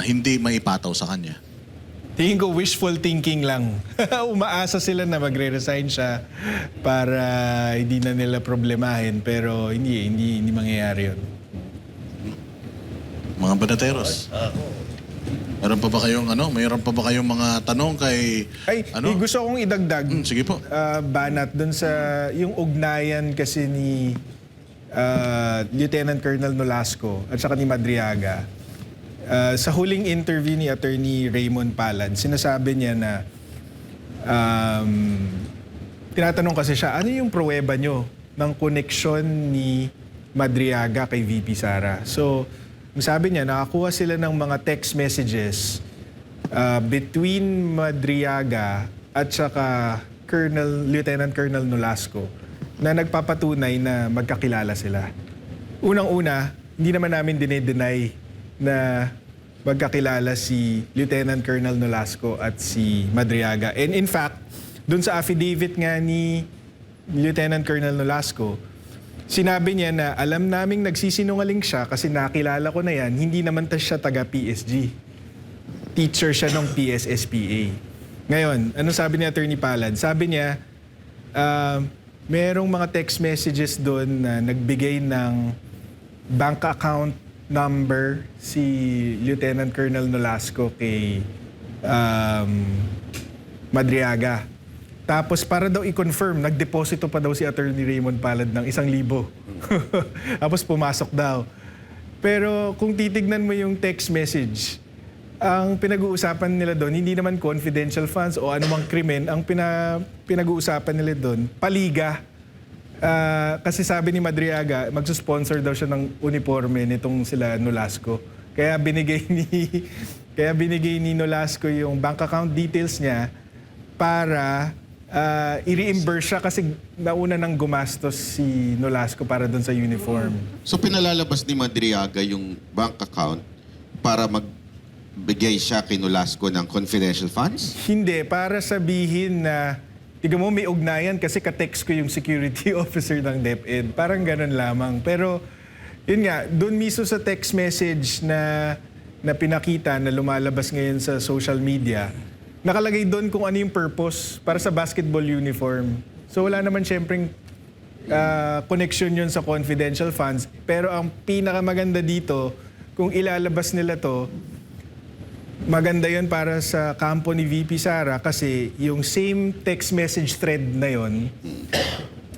hindi maipataw sa kanya. Tingin ko wishful thinking lang. Umaasa sila na magre-resign siya para hindi na nila problemahin. Pero hindi mangyayari yun. Mga banateros. Mayroon pa ba kayong mga tanong kay Ay, gusto kong idagdag. Sige po. Banat, dun sa yung ugnayan kasi ni Lieutenant Colonel Nolasco at saka ni Madriaga. Sa huling interview ni Attorney Raymond Palad, sinasabi niya na tinatanong kasi siya, ano yung pruweba nyo ng koneksyon ni Madriaga kay VP Sara? So, sabi niya, nakakuha sila ng mga text messages between Madriaga at saka Lieutenant Colonel Nolasco na nagpapatunay na magkakilala sila. Unang-una, hindi naman namin dinedeny na magkakilala si Lieutenant Colonel Nolasco at si Madriaga. And in fact, dun sa affidavit nga ni Lieutenant Colonel Nolasco, sinabi niya na alam naming nagsisinungaling siya kasi nakilala ko na yan, hindi naman siya taga PSG. Teacher siya ng PSSPA. Ngayon, ano sabi ni Attorney Palad? Sabi niya, merong mga text messages doon na nagbigay ng bank account number si Lieutenant Colonel Nolasco kay Madriaga. Tapos para daw i-confirm, nagdeposito pa daw si Attorney Raymond Palad ng 1,000. Tapos pumasok daw. Pero kung titignan mo yung text message, ang pinag-uusapan nila doon, hindi naman confidential funds o anumang krimen. Ang pinag-uusapan nila doon, paliga. Kasi sabi ni Madriaga, magsusponsor daw siya ng uniforme nitong sila Nolasco. Kaya binigay ni Nolasco yung bank account details niya para i-reimburse siya kasi nauna nang gumastos si Nolasco para doon sa uniform. So pinalalabas ni Madriaga yung bank account para magbigay siya kay Nolasco ng confidential funds? Hindi, para sabihin na tiga mo, may ugnayan kasi ka-text ko yung security officer ng DepEd. Parang ganun lamang. Pero, yun nga, doon mismo sa text message na pinakita na lumalabas ngayon sa social media, nakalagay doon kung ano yung purpose para sa basketball uniform. So, wala naman syempreng connection yun sa confidential funds. Pero ang pinakamaganda dito, kung ilalabas nila to, maganda yun para sa kampo ni VP Sara kasi yung same text message thread na yun,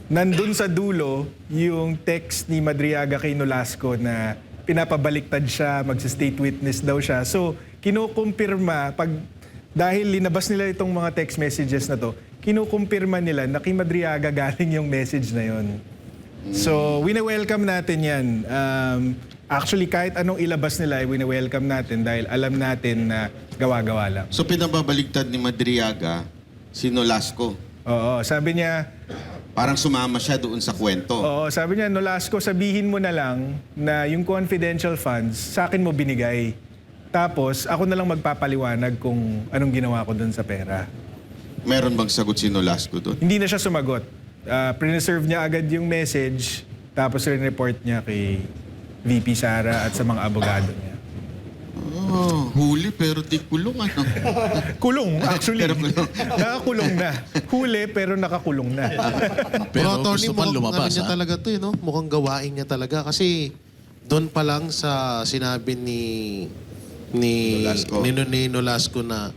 nandun sa dulo yung text ni Madriaga kay Nolasco na pinapabaliktad siya, magsa-state witness daw siya. So, kinukumpirma, dahil linabas nila itong mga text messages na to, kinukumpirma nila na kay Madriaga galing yung message na yun. So, wini-welcome natin yan. Actually, kahit anong ilabas nila, wini-welcome natin dahil alam natin na gawa-gawa lang. So pinababaligtad ni Madriaga si Nolasco. Oo, sabi niya, Parang sumama siya doon sa kwento. oo, sabi niya, Nolasco, sabihin mo na lang na yung confidential funds, sa akin mo binigay. Tapos, ako na lang magpapaliwanag kung anong ginawa ko doon sa pera. Meron bang sagot si Nolasco doon? Hindi na siya sumagot. Preserve niya agad yung message, tapos rin-report niya kay VP Sara at sa mga abogado niya. Huli pero di kulong ano. Kulong, actually. Pero kulong. Nakakulong na. Huli, pero nakakulong na. Pero Attorney, gusto pa mukhang lumabas, ano niya ha? talaga to, no? Mukhang gawain niya talaga. Kasi doon pa lang sa sinabi ni Nolasco na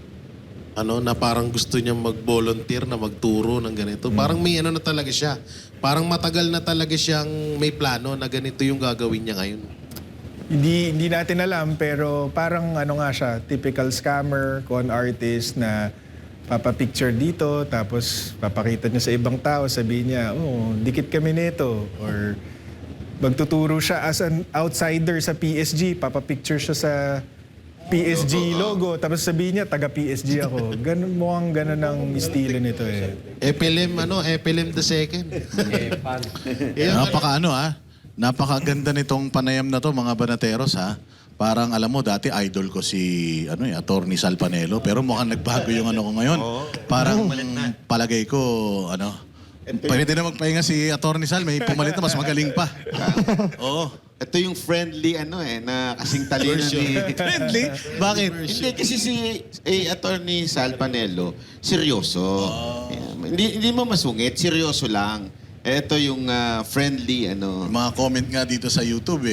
na parang gusto niya mag-volunteer na magturo ng ganito. Parang may na talaga siya. Parang matagal na talaga siyang may plano na ganito yung gagawin niya ngayon. Hindi natin alam, pero parang nga siya, typical scammer, con artist na papapicture dito, tapos papakita niya sa ibang tao, sabihin niya, dikit kami nito. Or magtuturo siya as an outsider sa PSG, papapicture siya sa PSG logo, tapos sabihin niya, taga PSG ako. Mukhang ganun ang estilo nito eh. Epilem the second. Napakaganda nitong panayam na to, mga banateros, ha? Parang alam mo, dati idol ko si Attorney Sal Panelo, pero mukhang nagbago yung ko ngayon. Parang palagay ko, pwede na magpahinga si Attorney Sal, may pumalit na mas magaling pa. Oo. Ito yung friendly na kasing talino ni... Friendly? Bakit? Hindi, kasi si Attorney Sal Panelo, seryoso. Hindi mo masungit, seryoso lang. Ito yung friendly, Mga comment nga dito sa YouTube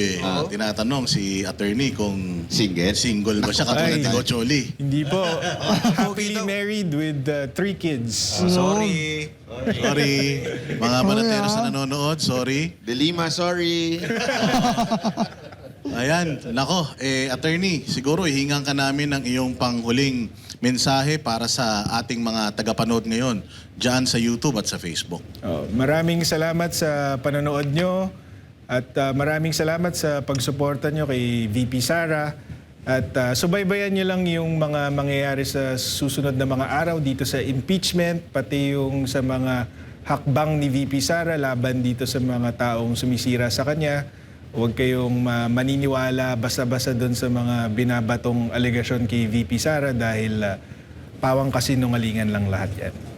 tinatanong si attorney kung single ba siya katulad ni Gocholi. Hindi po. Happily married with 3 kids. Sorry. Sorry. Mga banateros na nanonood, sorry. Delima, sorry. Ayan, nako, attorney, siguro ihingan ka namin ng iyong panghuling mensahe para sa ating mga tagapanood ngayon dyan sa YouTube at sa Facebook. Maraming salamat sa panonood nyo at maraming salamat sa pagsuporta nyo kay VP Sara. At subaybayan nyo lang yung mga mangyayari sa susunod na mga araw dito sa impeachment, pati yung sa mga hakbang ni VP Sara laban dito sa mga taong sumisira sa kanya. Huwag kayong maniniwala basta-basta doon sa mga binabatong alegasyon kay VP Sara dahil pawang kasinungalingan lang lahat yan.